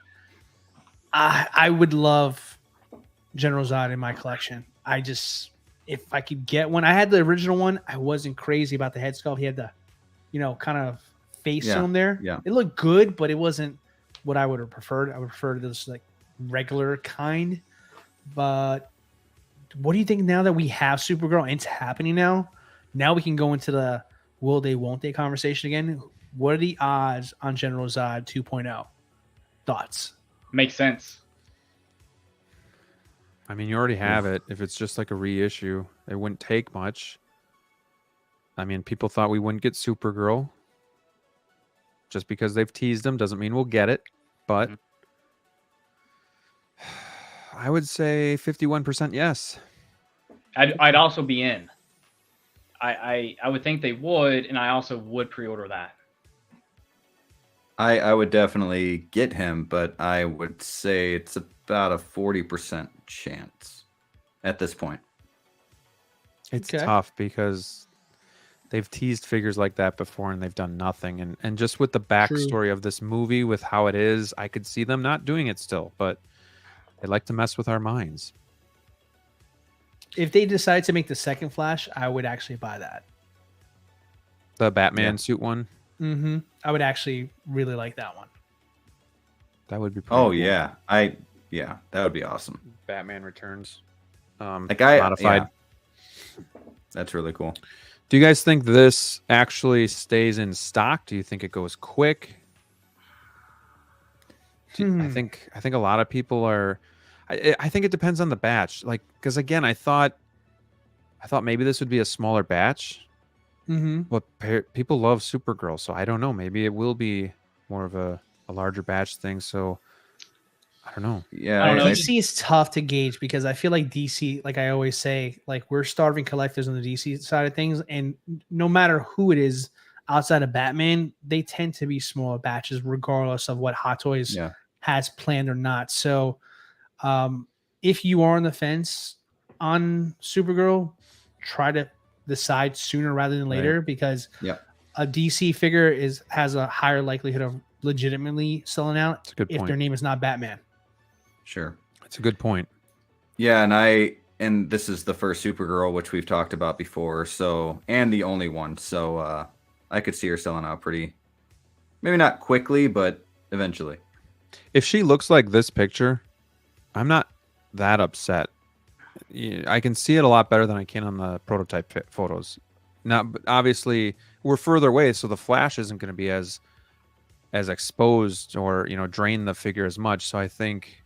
Yeah. I would love General Zod in my collection. If I could get one, I had the original one. I wasn't crazy about the head sculpt. He had the, kind of face to him there. Yeah. It looked good, but it wasn't what I would have preferred. I would prefer this like regular kind. But what do you think now that we have Supergirl and it's happening now? Now we can go into the will they, won't they conversation again. What are the odds on General Zod 2.0? Thoughts? Makes sense. I mean, you already have it. If it's just like a reissue, it wouldn't take much. I mean, people thought we wouldn't get Supergirl. Just because they've teased them doesn't mean we'll get it. But I would say 51% yes. I'd also be in. I would think they would, and I also would pre-order that. I would definitely get him, but I would say it's about a 40% chance at this point. It's tough because they've teased figures like that before and they've done nothing. And just with the backstory of this movie, with how it is, I could see them not doing it still, but they like to mess with our minds. If they decide to make the second Flash, I would actually buy that. The Batman suit one? Mm-hmm. I would actually really like that one. That would be pretty cool. Yeah. That would be awesome. Batman Returns. Modified. Yeah. That's really cool. Do you guys think this actually stays in stock? Do you think it goes quick? I think a lot of people are. I think it depends on the batch. Like, because again, I thought maybe this would be a smaller batch. Mm-hmm. But people love Supergirl, so I don't know. Maybe it will be more of a larger batch thing. So I don't know. Yeah, I don't know. DC is tough to gauge because I feel like DC, like I always say, like we're starving collectors on the DC side of things, and no matter who it is outside of Batman, they tend to be smaller batches, regardless of what Hot Toys has planned or not. So, if you are on the fence on Supergirl, try to decide sooner rather than later because a DC figure has a higher likelihood of legitimately selling out if their name is not Batman. Sure. That's a good point. Yeah, and and this is the first Supergirl, which we've talked about before. So, and the only one. So, I could see her selling out pretty, maybe not quickly, but eventually. If she looks like this picture, I'm not that upset. I can see it a lot better than I can on the prototype photos. Now, obviously, we're further away, so the flash isn't going to be as exposed or drain the figure as much. So I think,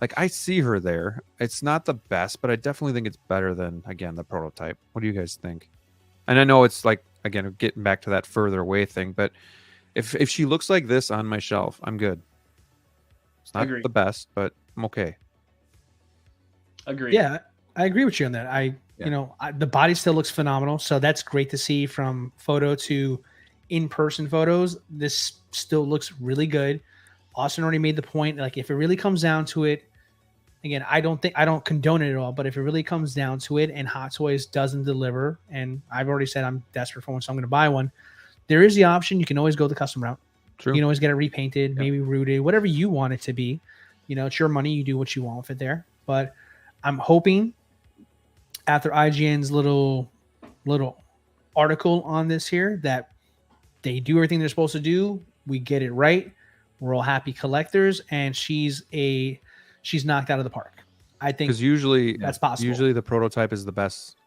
like, I see her there. It's not the best, but I definitely think it's better than, again, the prototype. What do you guys think? And I know it's like, again, getting back to that further away thing, but if she looks like this on my shelf, I'm good. It's not the best, but I'm okay. Agreed. Yeah, I agree with you on that. The body still looks phenomenal, so that's great to see from photo to in-person photos. This still looks really good. Austin already made the point, like, if it really comes down to it, again, I don't condone it at all, but if it really comes down to it and Hot Toys doesn't deliver, and I've already said I'm desperate for one, so I'm going to buy one, there is the option. You can always go the custom route. True. You can always get it repainted, maybe rooted, whatever you want it to be. It's your money. You do what you want with it there. But I'm hoping after IGN's little article on this here that they do everything they're supposed to do. We get it right. We're all happy collectors, and she's knocked out of the park. I think because usually that's possible. Usually the prototype is the best.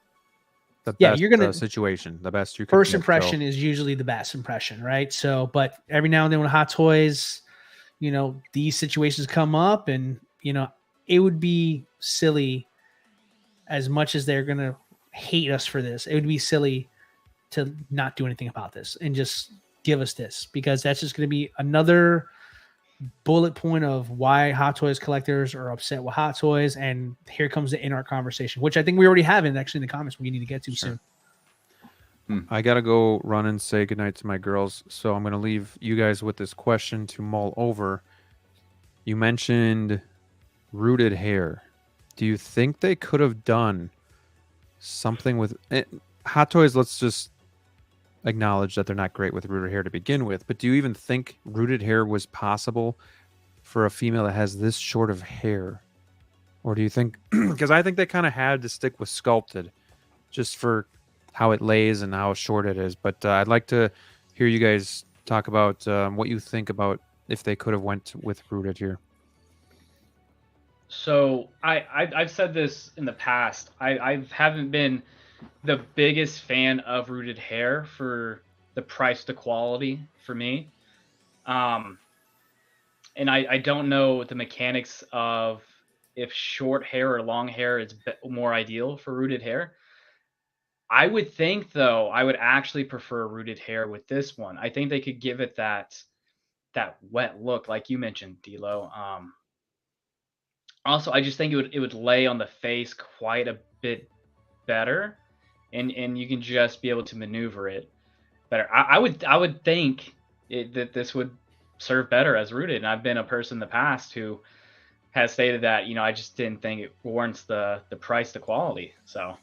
You're gonna situation. The best you can first impression is usually the best impression, right? So, but every now and then when Hot Toys, these situations come up, and it would be silly. As much as they're gonna hate us for this, it would be silly to not do anything about this and just give us this, because that's just going to be another bullet point of why Hot Toys collectors are upset with Hot Toys. And here comes the in-art conversation, which I think we already have in the comments we need to get to soon. I got to go run and say goodnight to my girls. So I'm going to leave you guys with this question to mull over. You mentioned rooted hair. Do you think they could have done something with it? Hot Toys, let's just acknowledge that they're not great with rooted hair to begin with, but do you even think rooted hair was possible for a female that has this short of hair? Or do you think, because I think they kind of had to stick with sculpted just for how it lays and how short it is. But I'd like to hear you guys talk about what you think about if they could have went with rooted here. So I've said this in the past. I haven't been the biggest fan of rooted hair for the price to quality for me. And I don't know the mechanics of if short hair or long hair is more ideal for rooted hair. I would think, though, I would actually prefer rooted hair with this one. I think they could give it that wet look, like you mentioned, DLO. Also, I just think it would lay on the face quite a bit better, and you can just be able to maneuver it better. I would think that this would serve better as rooted, and I've been a person in the past who has stated that I just didn't think it warrants the price to quality. So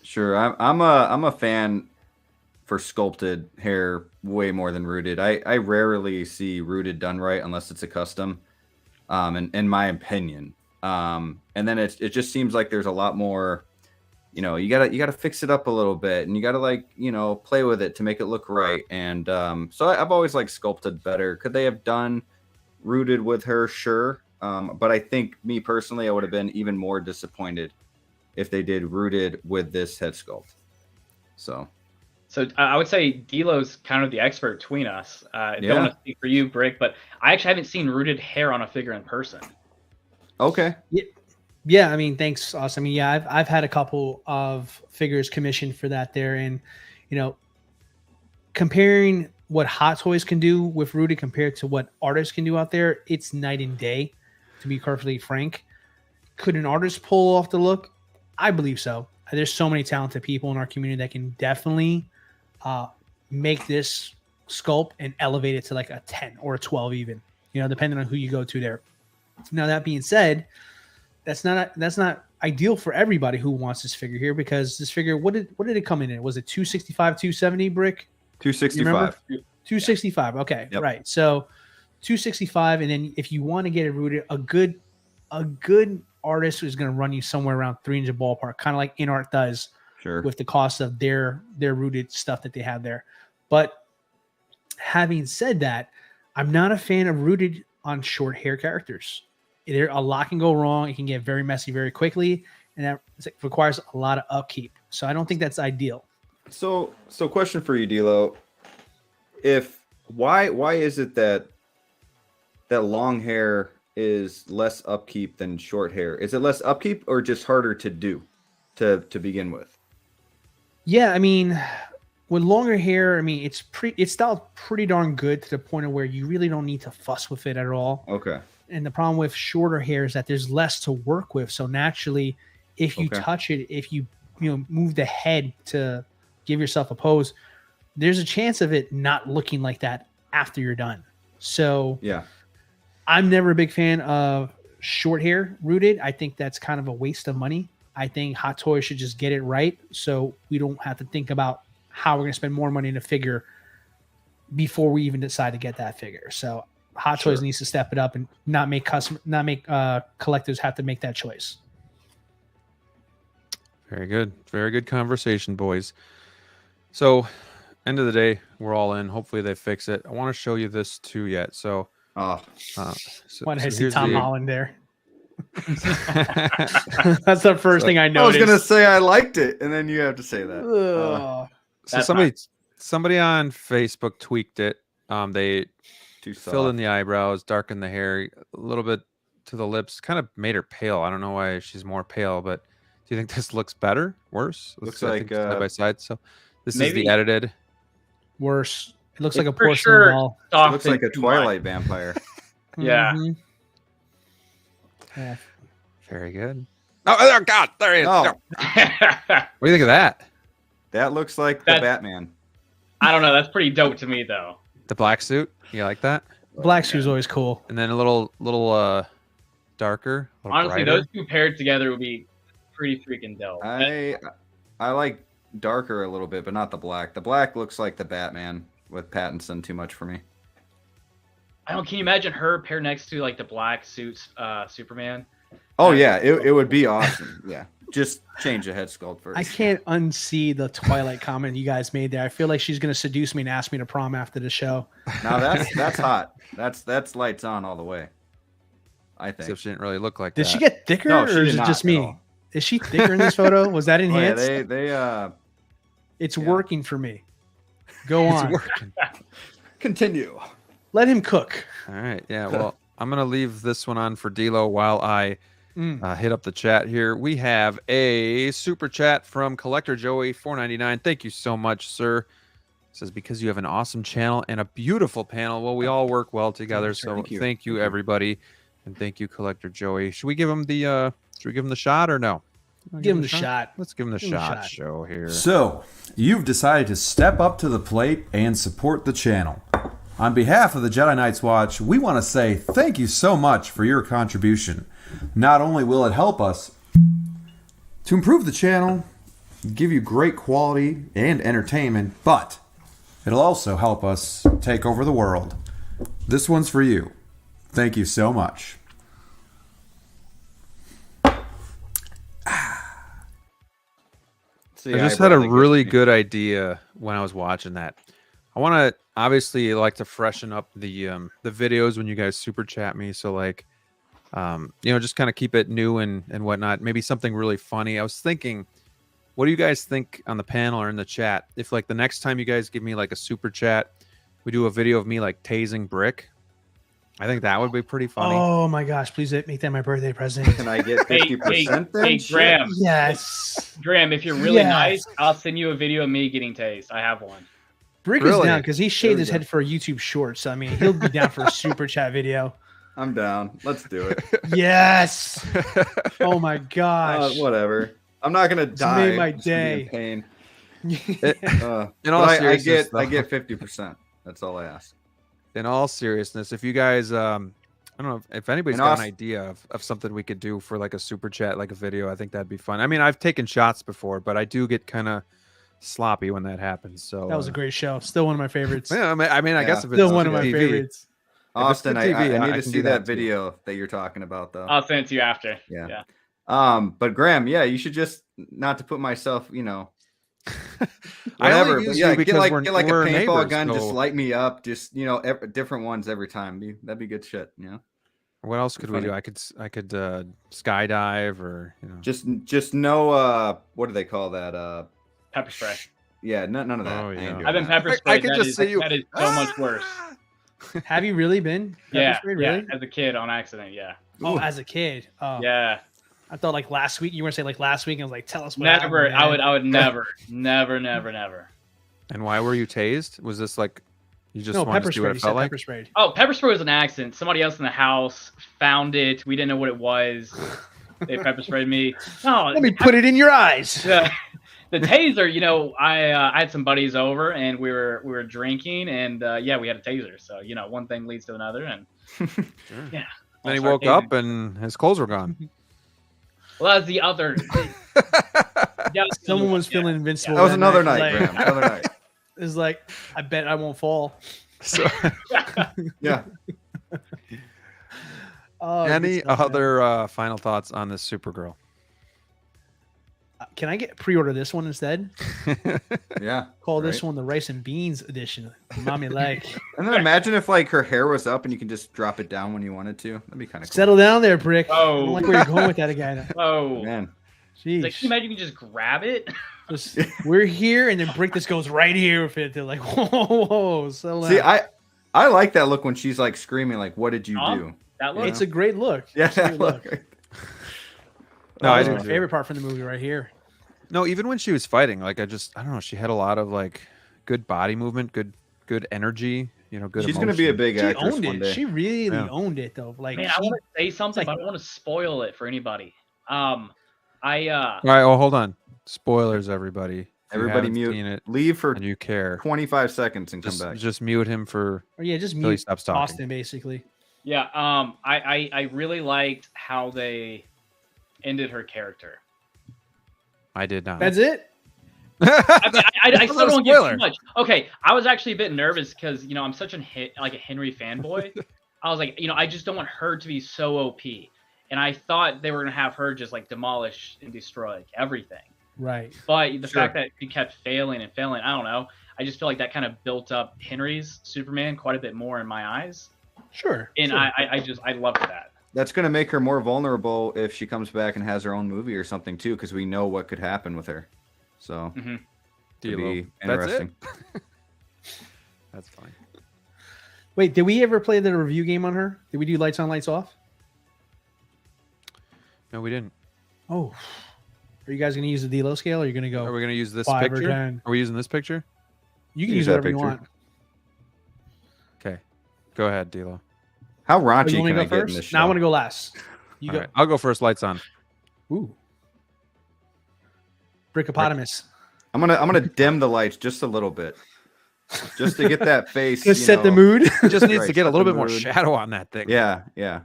sure, I'm a fan for sculpted hair way more than rooted. I rarely see rooted done right unless it's a custom. In my opinion. And then it just seems like there's a lot more, you gotta fix it up a little bit, and you gotta play with it to make it look right. And so I've always liked sculpted better. Could they have done rooted with her? Sure. But I think, me personally, I would have been even more disappointed if they did rooted with this head sculpt. So I would say DLO's kind of the expert between us. Don't want to speak for you, Brick, but I actually haven't seen rooted hair on a figure in person. Okay. Yeah. I mean, thanks, Austin. I mean, yeah, I've had a couple of figures commissioned for that there, and comparing what Hot Toys can do with rooted compared to what artists can do out there, it's night and day. To be perfectly frank, could an artist pull off the look? I believe so. There's so many talented people in our community that can definitely make this sculpt and elevate it to like a 10 or a 12 even, depending on who you go to there. Now, that being said, that's not ideal for everybody who wants this figure here, because this figure, what did it come in? Was it 265, 270, Brick? 265. 265. Okay. Yep. Right. So 265. And then if you want to get it rooted, a good artist is going to run you somewhere around 300 ballpark, kind of like InArt does Sure. with the cost of their rooted stuff that they have there. But having said that, I'm not a fan of rooted on short hair characters. A lot can go wrong. It can get very messy very quickly, and that requires a lot of upkeep. So I don't think that's ideal. So question for you, DLO. Why is it that long hair is less upkeep than short hair? Is it less upkeep or just harder to do to begin with? Yeah, I mean, with longer hair, I mean, it's styled pretty darn good to the point of where you really don't need to fuss with it at all. Okay. And the problem with shorter hair is that there's less to work with. So naturally, if you touch it, if you move the head to give yourself a pose, there's a chance of it not looking like that after you're done. So yeah, I'm never a big fan of short hair rooted. I think that's kind of a waste of money. I think Hot Toys should just get it right so we don't have to think about how we're going to spend more money in a figure before we even decide to get that figure. So Hot Toys needs to step it up and not make collectors have to make that choice. Very good. Very good conversation, boys. So, end of the day, we're all in. Hopefully they fix it. I want to show you this too yet. So, why did I see Tom Holland there? That's the first thing I noticed. I was going to say I liked it, and then you have to say that. So somebody on Facebook tweaked it. They filled in the eyebrows, darkened the hair a little bit to the lips, kind of made her pale. I don't know why she's more pale, but do you think this looks better? Worse? Looks like side by side. So this is the edited. Worse. It looks like a porcelain doll. It looks like a Twilight vampire. Yeah. Mm-hmm. Yeah. Very good. Oh God! There he is. Oh. What do you think of that? That looks like the Batman. I don't know. That's pretty dope to me, though. The black suit. You like that? Black suit is always cool. And then a little darker. A little Honestly, brighter. those two paired together would be pretty freaking dope. I like darker a little bit, but not the black. The black looks like the Batman with Pattinson too much for me. Can you imagine her paired next to like the black suits Superman? Oh yeah, it would be awesome. Yeah, just change the head sculpt first. I can't unsee the Twilight comment you guys made there. I feel like she's gonna seduce me and ask me to prom after the show. Now that's hot. That's lights on all the way. I think. Except she didn't really look like Did that. she get thicker, No, or is it just me? Is she thicker in this photo? Was that enhanced? They It's working for me. Go on. It's working. Continue. Let him cook. All right. Yeah. Well, I'm gonna leave this one on for DLO while I hit up the chat here. We have a super chat from Collector Joey, $4.99. Thank you so much, sir. It says because you have an awesome channel and a beautiful panel. Well, we all work well together. So thank you everybody, and thank you, Collector Joey. Should we give him the shot or no? Give him the shot. Let's give him the shot show here. So, you've decided to step up to the plate and support the channel. On behalf of the Jedi Knights Watch, we want to say thank you so much for your contribution. Not only will it help us to improve the channel, give you great quality and entertainment, but it'll also help us take over the world. This one's for you. Thank you so much. I just had a really good idea when I was watching that. I want to obviously like to freshen up the videos when you guys super chat me. So like, just kind of keep it new and whatnot. Maybe something really funny. I was thinking, what do you guys think on the panel or in the chat? If like the next time you guys give me like a super chat, we do a video of me like tasing Brick. I think that would be pretty funny. Oh my gosh! Please make that my birthday present. Can I get 50%? Hey, Graham. Yes. Graham, if you're really nice, I'll send you a video of me getting tased. I have one. Brick is down because he shaved his head for a YouTube short. So I mean, he'll be down for a super chat video. I'm down. Let's do it. Yes. Oh my gosh. Whatever. I'm not gonna die. Made my day. Pain. In all seriousness, I get 50%. That's all I ask. In all seriousness, if you guys, I don't know if anybody's got an idea of something we could do for like a super chat, like a video, I think that'd be fun. I mean, I've taken shots before, but I do get kind of sloppy when that happens. So that was a great show. Still one of my favorites. Yeah, I mean, I guess if it's still one of my favorites. Austin, good TV, I I need to can see do that that too. video that you're talking about, though. I'll send it to you after. Yeah. Yeah. But Graham, yeah, you should just not to put myself, I only whatever. But use yeah, you get because like we're a paintball neighbors, gun, just so light me up, just different ones every time. That'd be good shit, what else could we do? Funny. I could skydive or Just no what do they call that? Pepper spray. Yeah, none of that. Oh, I ain't yeah. doing I've been that. pepper I sprayed. could That just is- see you. That is so much worse. Have you really been? pepper Yeah, sprayed, yeah. really? As a kid on accident. Yeah. Oh, as a kid. Oh, Yeah. I thought like last week. You were gonna say like last week. I was like, tell us what Never. happened, I would never. And why were you tased? Was this like you just No, wanted pepper to see what sprayed. it You felt said like? pepper sprayed. Oh, pepper spray was an accident. Somebody else in the house found it. We didn't know what it was. They pepper sprayed me. No, Let me put it in your eyes. the taser. I had some buddies over and we were drinking and we had a taser. So one thing leads to another and yeah. Then he I'll start woke tasing. up and his clothes were gone. Well, that's the other. Yeah, Someone was feeling invincible. That was another night, Like, Graham. Another night. it's like, I bet I won't fall. So, Yeah. Oh, any good stuff, man. other final thoughts on this Supergirl? Can I get pre-order this one instead? Yeah. Call this Right. one the rice and beans edition. Mommy like. And then imagine if like her hair was up and you can just drop it down when you wanted to. That'd be kind of cool. Settle down there, Brick. I Oh. don't like where you're going with that again. Oh, Man. Jeez. like, can you imagine you can just grab it? Just- we're here, and then Brick just goes right here with it. They're like, whoa, settle down. See, I like that look when she's like screaming, like, "What did you Huh? do?" That look. It's a great look. Yeah, It's a great look. No, I That's do my too. favorite part from the movie right here. No, even when she was fighting, like I don't know, she had a lot of like good body movement, good energy, good She's gonna be a emotion. big She actress owned one it. day. She really Yeah. owned it, though. Like, Man, I want to say something, like- but I don't want to spoil it for anybody. All right, hold on. Spoilers, everybody. If you Everybody haven't mute. seen it Leave for and you care. 25 seconds and come back. Just mute him for or yeah, just till he mute stops talking. Austin, basically. yeah. I really liked how they ended her character. I did not. That's it. I mean, I That's still not a don't give spoiler. too much. Okay, I was actually a bit nervous because I'm such a Henry fanboy. I was like, I just don't want her to be so OP, and I thought they were gonna have her just like demolish and destroy like, everything. Right. But the Sure. fact that he kept failing and failing, I don't know. I just feel like that kind of built up Henry's Superman quite a bit more in my eyes, Sure. and sure. I loved that. That's gonna make her more vulnerable if she comes back and has her own movie or something too, because we know what could happen with her. So Hmm. it'd be That's it? interesting. That's fine. Wait, did we ever play the review game on her? Did we do lights on, lights off? No, we didn't. Oh. Are you guys going to use the DLO scale or are you going to Are go? we gonna use this 5 or picture? 10. Are we using this picture? You can Use use that whatever you picture. want. Okay. Go ahead, D'Lo. How Oh, raunchy you want can me I to go get in this first? show? Now I want to go last. You All go. right, I'll go first. Lights on. Ooh. Brickopotamus. I'm gonna dim the lights just a little bit, just to get that face. Just set the mood. It just needs Right, to get a set little the bit more mood. shadow on that thing. Yeah, yeah.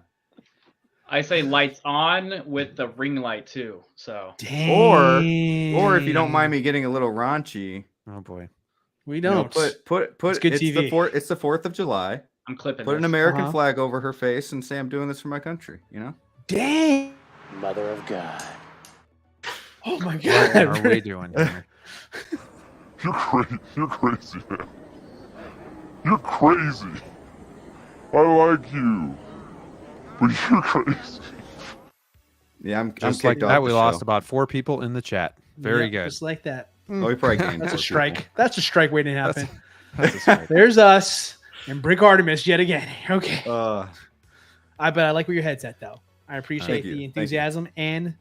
I say lights on with the ring light too. So Or if you don't mind me getting a little raunchy, Oh boy. We you know, don't. put. It's good TV. It's the 4th of July. I'm clipping. Put an this. American Uh-huh. flag over her face and say, "I'm doing this for my country." You know. Dang. Mother of God. Oh my What God. are we doing here? You're crazy. You're crazy, man. You're crazy. I like you, but you're crazy. Yeah, I'm Just like kicked off that, the we show. lost about 4 people in the chat. Very Yep, good. Just like that. Oh, we probably gained That's a 4 strike. people. That's a strike waiting to happen. That's a strike. There's us and Brick Artemis yet again. Okay. Uh, But I like where your head's at, though. I appreciate Thank you. the Thank you. enthusiasm and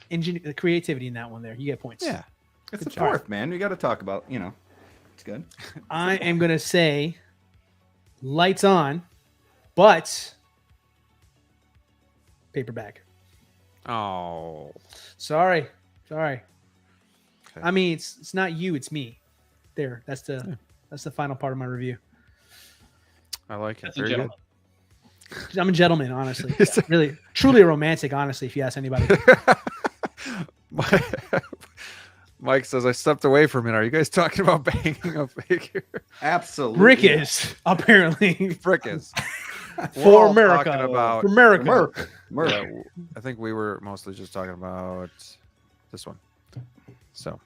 the creativity in that one there. You get points. Yeah. it's the job. 4th, man. We got to talk about. It's good. I am going to say lights on, but paper bag. Oh. Sorry. Sorry. Okay. I mean, it's not you, it's me. There. That's the final part of my review. I like it. That's a Very good. gentleman. I'm a gentleman, honestly. Really, truly a romantic, honestly, if you ask anybody. Mike says, I stepped away for a minute. Are you guys talking about banging a figure? Absolutely. Brick is, apparently. Frick is. For all America. talking about For America. Merc. Yeah, I think we were mostly just talking about this one. So,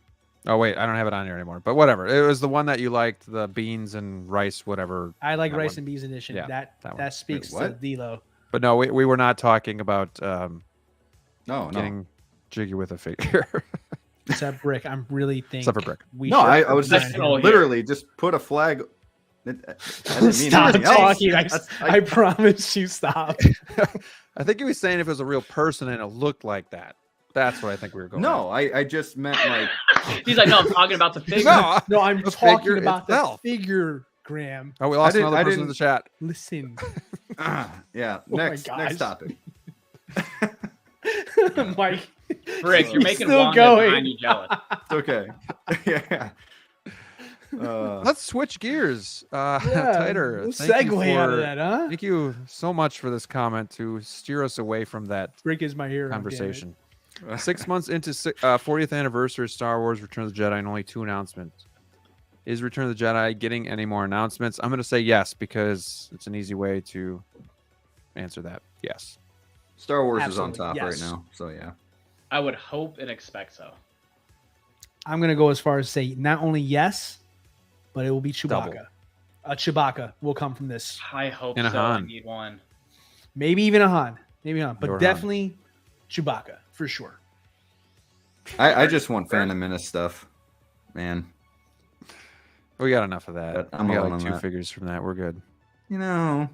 oh wait, I don't have it on here anymore. But whatever, it was the one that you liked, the beans and rice, whatever. I like that rice one. and beans edition. Yeah, that that that, one. speaks Wait, to what? DLO. But no, we were not talking about No. getting jiggy with a figure. Except Brick, I'm really thinking. Except for Brick. We No, should I was sign just him. literally just put a flag. I didn't mean Stop anything else. talking. That's- I promise you stop. I think he was saying if it was a real person and it looked like that. That's what I think we were going. No, I just meant like. He's like, no, I'm talking about the figure. No, No, I'm the talking figure about itself. the figure, Graham. Oh, we lost didn't- another I person in didn't- the chat. Listen. Yeah. Oh my Next gosh. topic. Mike. Rick, you're making Still Wanda going. behind you jealous. It's okay. Yeah. Let's switch gears. Yeah, Tighter. we'll Thank you segue out for- of that, huh? Thank you so much for this comment to steer us away from that Brick is my hero. conversation. 6 months into 40th anniversary of Star Wars Return of the Jedi and only 2 announcements. Is Return of the Jedi getting any more announcements? I'm going to say yes because it's an easy way to answer that. Yes. Star Wars Absolutely, is on top yes. right now, so yeah. I would hope and expect so. I'm going to go as far as say not only yes, but it will be Chewbacca. Double. Chewbacca will come from this. I hope And a so. I Han. need one. Maybe even a Han. Maybe not, but Or Han. definitely Chewbacca for sure. I just want Phantom Menace stuff, man. We got enough of that. But I'm we got all like on 2 that. figures from that. We're good. You know.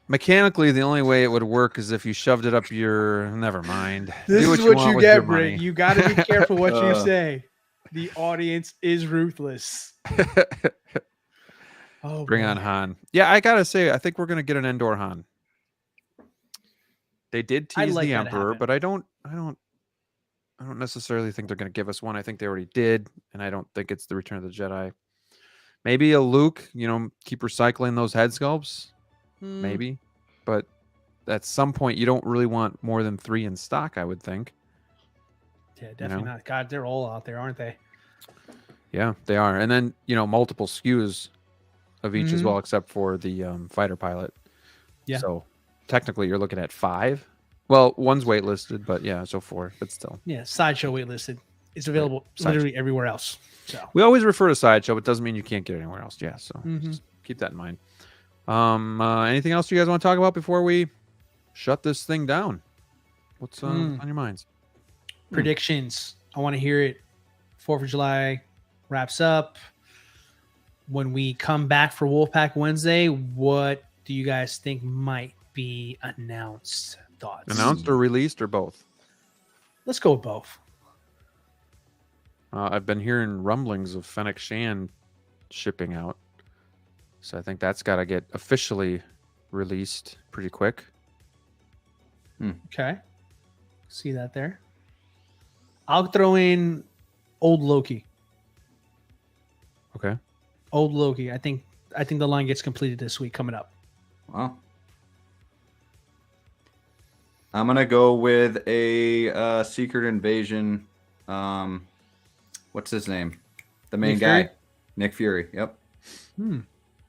Mechanically, the only way it would work is if you shoved it up your. Never mind. This Do is you what want you with your get, Brick. money. You got to be careful what you Uh. say. The audience is ruthless. Oh, Bring boy. on Han. Yeah, I gotta say, I think we're gonna get an Endor Han. They did I'd tease like the that to Emperor, happen. but I don't necessarily think they're gonna give us one. I think they already did, and I don't think it's the Return of the Jedi. Maybe a Luke. Keep recycling those head sculpts. Hmm. Maybe, but at some point, you don't really want more than 3 in stock. I would think. Yeah, definitely know? not. God, they're all out there, aren't they? Yeah, they are, and then multiple SKUs of each as Mhm. well, except for the fighter pilot. Yeah. So technically, you're looking at 5. Well, one's waitlisted, but yeah, so 4, but still. Yeah, Sideshow waitlisted. It's available literally everywhere else. So We always refer to Sideshow. It doesn't mean you can't get it anywhere else. Yeah, so Mhm. just keep that in mind. Anything else you guys want to talk about before we shut this thing down? What's on your minds? predictions. I want to hear it. 4th of July wraps up. When we come back for Wolfpack Wednesday, what do you guys think might be announced? Thoughts? Announced or released or both? Let's go with both. I've been hearing rumblings of Fennec Shan shipping out. So I think that's got to get officially released pretty quick. Okay. See that there. I'll throw in old Loki. Okay. Old Loki. I think the line gets completed this week coming up. Well, I'm gonna go with a Secret Invasion. What's his name? The main Nick guy, Fury? Nick Fury. Yep.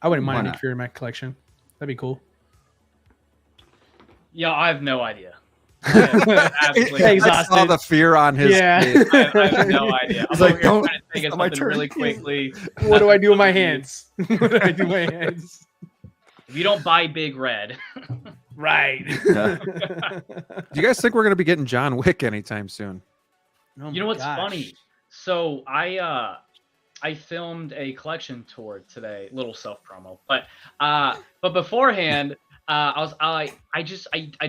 I wouldn't Why mind a Nick not? Fury in my collection. That'd be cool. Yeah, I have no idea. Absolutely. Thanks, I saw Austin. the fear on his Yeah. face. I have no idea. He's I'm like, over here "Don't- trying to think of it's not my something turn." really quickly. What do I do with my hands? What do I do with my hands? If you don't buy Big Red, Right. Yeah. Do you guys think we're going to be getting John Wick anytime soon? Oh you know my what's gosh. funny? So I filmed a collection tour today, little self promo, but beforehand, I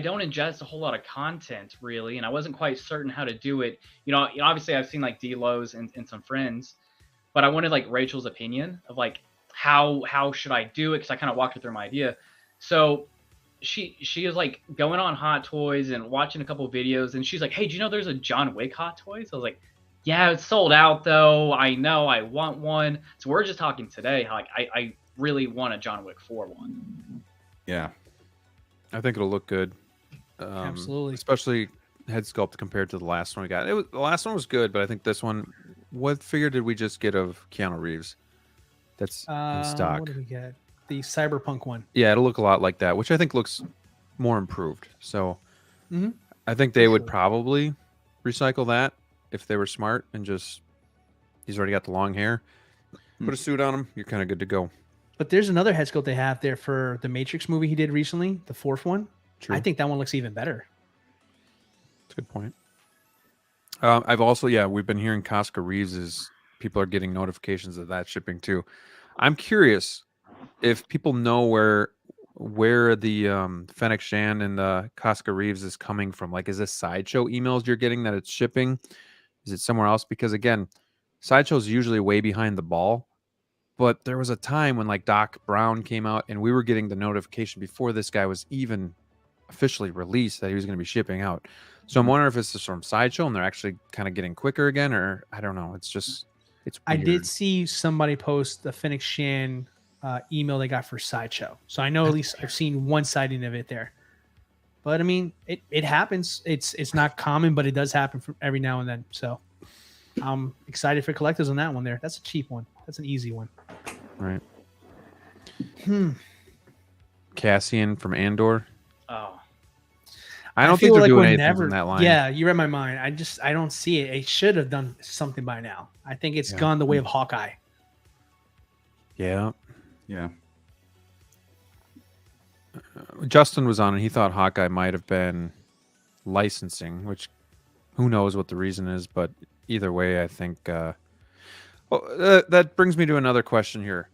don't ingest a whole lot of content really, and I wasn't quite certain how to do it. Obviously I've seen like DLO's and some friends, but I wanted like Rachel's opinion of like how should I do it, because I kind of walked her through my idea. So she is like going on Hot Toys and watching a couple of videos, and she's like, hey, do you know there's a John Wick Hot Toys? I was like, yeah, it's sold out though. I know, I want one. So we're just talking today how like I really want a John Wick 4 one. Yeah. I think it'll look good. Absolutely. Especially head sculpt compared to the last one we got. The last one was good, but I think this one, what figure did we just get of Keanu Reeves? That's in stock. What did we get? the cyberpunk one. Yeah, it'll look a lot like that, which I think looks more improved. So Mhm. I think they For would sure. probably recycle that if they were smart and just he's already got the long hair. Put a suit on him, you're kind of good to go. But there's another head sculpt they have there for the Matrix movie he did recently, the 4th one. True. I think that one looks even better. That's a good point. I've also, we've been hearing Casca Reeves is people are getting notifications of that shipping too. I'm curious if people know where the Fennec Shan and the Casca Reeves is coming from. Like, is this Sideshow emails you're getting that it's shipping? Is it somewhere else? Because again, Sideshow's usually way behind the ball. But there was a time when like Doc Brown came out and we were getting the notification before this guy was even officially released that he was going to be shipping out. So I'm wondering if it's just from Sideshow and they're actually kind of getting quicker again, or I don't know. It's just, it's weird. I did see somebody post the Fennec Shan email they got for Sideshow. So I know at least I've seen one sighting of it there. But I mean, it happens. It's not common, but it does happen from every now and then. So I'm excited for collectors on that one there. That's a cheap one. That's an easy one. Right. Cassian from Andor. Oh, I don't feel think they're like doing we're anything from that line. Yeah, you read my mind. I don't see it. It should have done something by now. I think it's gone the way of Hawkeye. Yeah. Yeah. Justin was on and he thought Hawkeye might have been licensing, which who knows what the reason is, but either way, I think that brings me to another question here.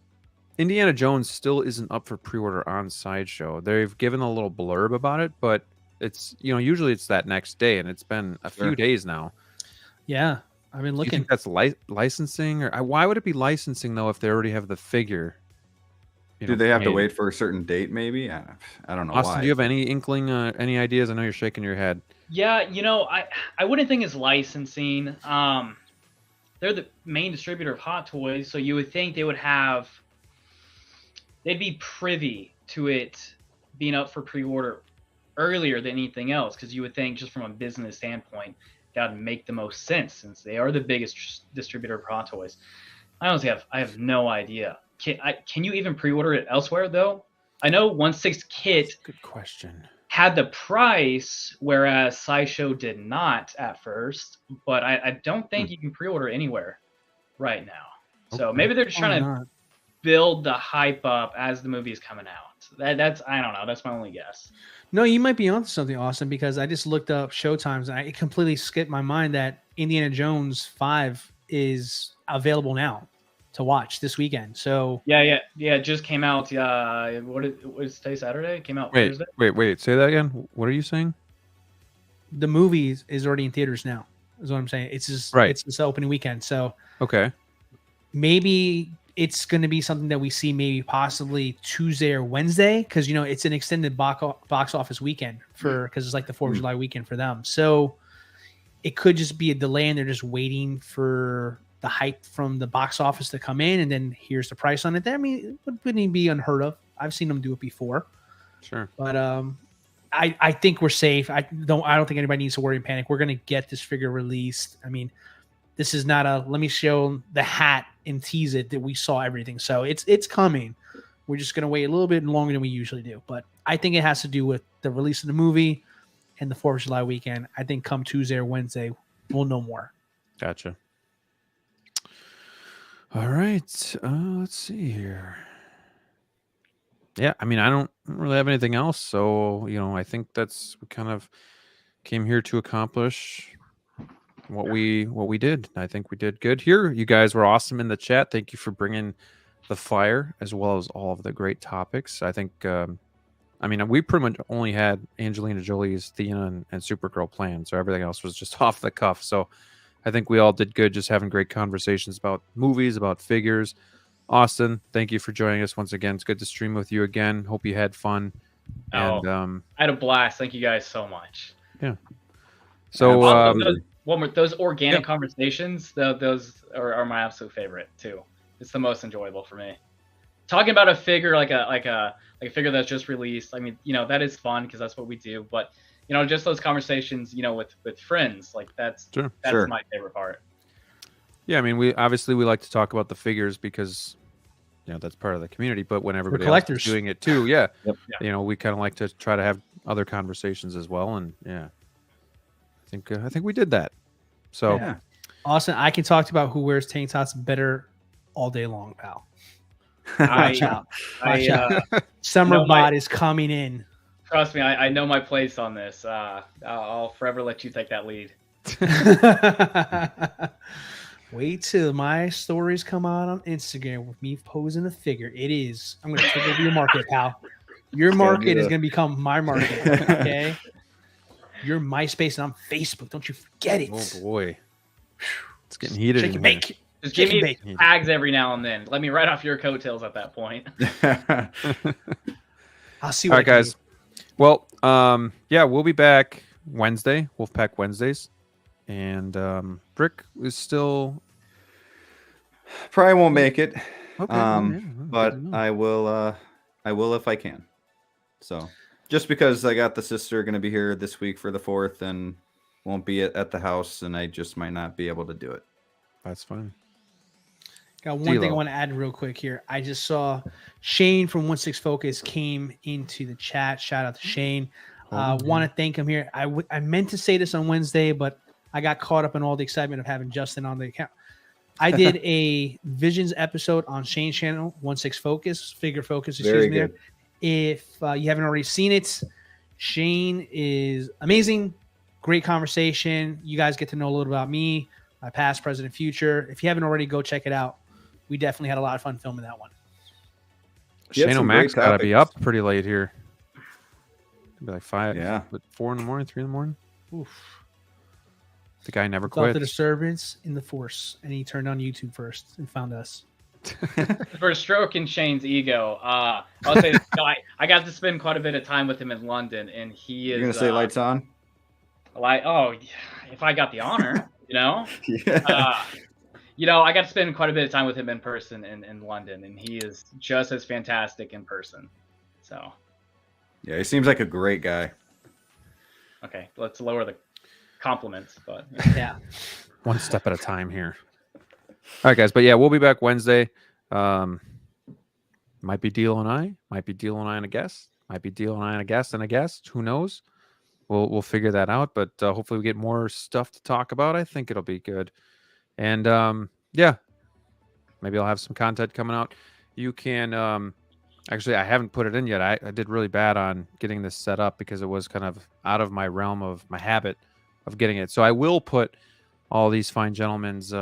Indiana Jones still isn't up for pre-order on Sideshow. They've given a little blurb about it, but it's, usually it's that next day, and it's been a few days now. Yeah, I've been Do you looking. think that's licensing, or why would it be licensing though if they already have the figure? Do they have to made? wait for a certain date? Maybe I don't know. Austin, why. do you have any inkling, any ideas? I know you're shaking your head. yeah. I wouldn't think it's licensing. They're the main distributor of Hot Toys, so you would think they'd be privy to it being up for pre-order earlier than anything else, because you would think just from a business standpoint that would make the most sense since they are the biggest distributor of Hot Toys. I have no idea. Can you even pre-order it elsewhere though? I know 1/6 kit Good question. had the price, whereas Sideshow did not at first, but I don't think you can pre-order anywhere right now. So maybe they're just trying to build the hype up as the movie is coming out. That's I don't know. That's my only guess. No, you might be onto something, Austin, because I just looked up showtimes and it completely skipped my mind that Indiana Jones 5 is available now to watch this weekend. So Yeah. It just came out. What is today? Saturday? It came out Thursday. Wait. Say that again. What are you saying? the movie is already in theaters now, is what I'm saying. It's just right. It's this opening weekend. So okay. Maybe it's going to be something that we see maybe possibly Tuesday or Wednesday, because it's an extended box office weekend because it's like the 4th of July weekend for them. So it could just be a delay and they're just waiting for the hype from the box office to come in, and then here's the price on it. I mean, it wouldn't be unheard of. I've seen them do it before. Sure. But I think we're safe. I don't think anybody needs to worry and panic. We're going to get this figure released. I mean, this is not a let me show the hat and tease it that we saw everything. So it's coming. We're just going to wait a little bit longer than we usually do. But I think it has to do with the release of the movie and the 4th of July weekend. I think come Tuesday or Wednesday, we'll know more. Gotcha. All right. Let's see here. Yeah, I mean, I don't really have anything else. So, I think we kind of came here to accomplish what we did. I think we did good here. You guys were awesome in the chat. Thank you for bringing the fire as well as all of the great topics. I think, we pretty much only had Angelina Jolie's Thena and Supergirl planned, so everything else was just off the cuff. So I think we all did good, just having great conversations about movies, about figures. Austin, thank you for joining us once again. It's good to stream with you again. Hope you had fun. And I had a blast. Thank you guys so much. Yeah. So those organic conversations, those are my absolute favorite too. It's the most enjoyable for me. Talking about a figure like a figure that's just released. I mean, that is fun because that's what we do. But just those conversations, with friends, like that's my favorite part. Yeah, I mean, we like to talk about the figures because that's part of the community. But when everybody else collectors. is doing it too, yeah, Yep. we kind of like to try to have other conversations as well. And I think we did that. So Yeah. Austin, I can talk to you about who wears tank tops better all day long, pal. I, out. I, Summer no, bod is coming in. trust me, I know my place on this. I'll forever let you take that lead. Wait till my stories come out on Instagram with me posing a figure. I'm going to take over your market, pal. Your market is going to become my market. Okay. You're MySpace and I'm Facebook. Don't you forget it. oh boy, it's getting heated. Shake in and here. bake. Just give Shake me and bake. tags every now and then. Let me write off your coattails at that point. I'll see All what right, I can guys. Well, we'll be back Wednesday, Wolfpack Wednesdays, and Brick is still Probably won't make it. okay. well, yeah, But good to know. I will if I can. So just because I got the sister going to be here this week for the 4th and won't be at the house, and I just might not be able to do it. That's fine. Got one thing I DLO. want to add real quick here. I just saw Shane from 16 Focus came into the chat. Shout out to Shane. Want to thank him here. I meant to say this on Wednesday, but I got caught up in all the excitement of having Justin on the account. I did a Visions episode on Shane's channel, 16 Focus, Figure Focus, Very excuse me. good. If you haven't already seen it, Shane is amazing. Great conversation. You guys get to know a little about me, my past, present, and future. If you haven't already, go check it out. We definitely had a lot of fun filming that one. You had Shane some O'Mac's great got to be topics. up pretty late here. It'll be like 5, Yeah. 4 in the morning, 3 in the morning. Oof. The guy never Felt the quits. disturbance in the force, and he turned on YouTube first and found us. For stroking Shane's ego, I'll say this, I got to spend quite a bit of time with him in London, and he is. You're going to say lights on? If I got the honor, Yeah. I got to spend quite a bit of time with him in person in London, and he is just as fantastic in person. So, Yeah, he seems like a great guy. okay, let's lower the compliments, but Yeah. One step at a time here. All right, guys. But yeah, we'll be back Wednesday. Might be DLO and I. Might be DLO and I and a guest. Might be DLO and I and a guest and a guest. Who knows? We'll figure that out. But hopefully we get more stuff to talk about. I think it'll be good. And maybe I'll have some content coming out. You can actually, I haven't put it in yet. I did really bad on getting this set up because it was kind of out of my realm of my habit of getting it. So I will put all these fine gentlemen's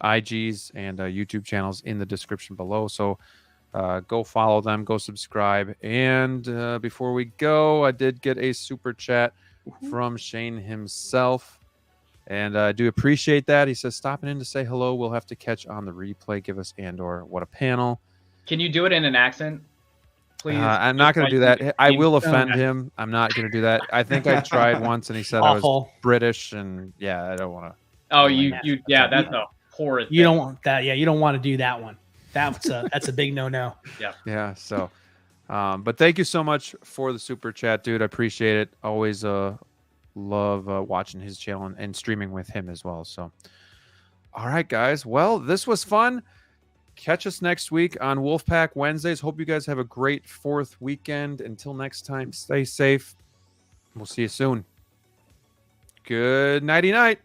IGs and YouTube channels in the description below. So go follow them, go subscribe. And before we go, I did get a super chat from Shane himself. And I do appreciate that. He says, stopping in to say hello. We'll have to catch on the replay. Give us Andor. What a panel. can you do it in an accent, please? I'm not going to do that. I will offend Okay. him. I'm not going to do that. I think I tried once and he said I was Awful. British. And yeah, I don't want to. Oh, that's a horrid. You don't want that. Yeah, you don't want to do that one. That's a big no-no. Yeah. So, but thank you so much for the super chat, dude. I appreciate it. Always love watching his channel and streaming with him as well. So, all right, guys. Well, this was fun. Catch us next week on Wolfpack Wednesdays. Hope you guys have a great 4th weekend. Until next time, stay safe. We'll see you soon. Good nighty night.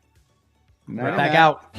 Back out.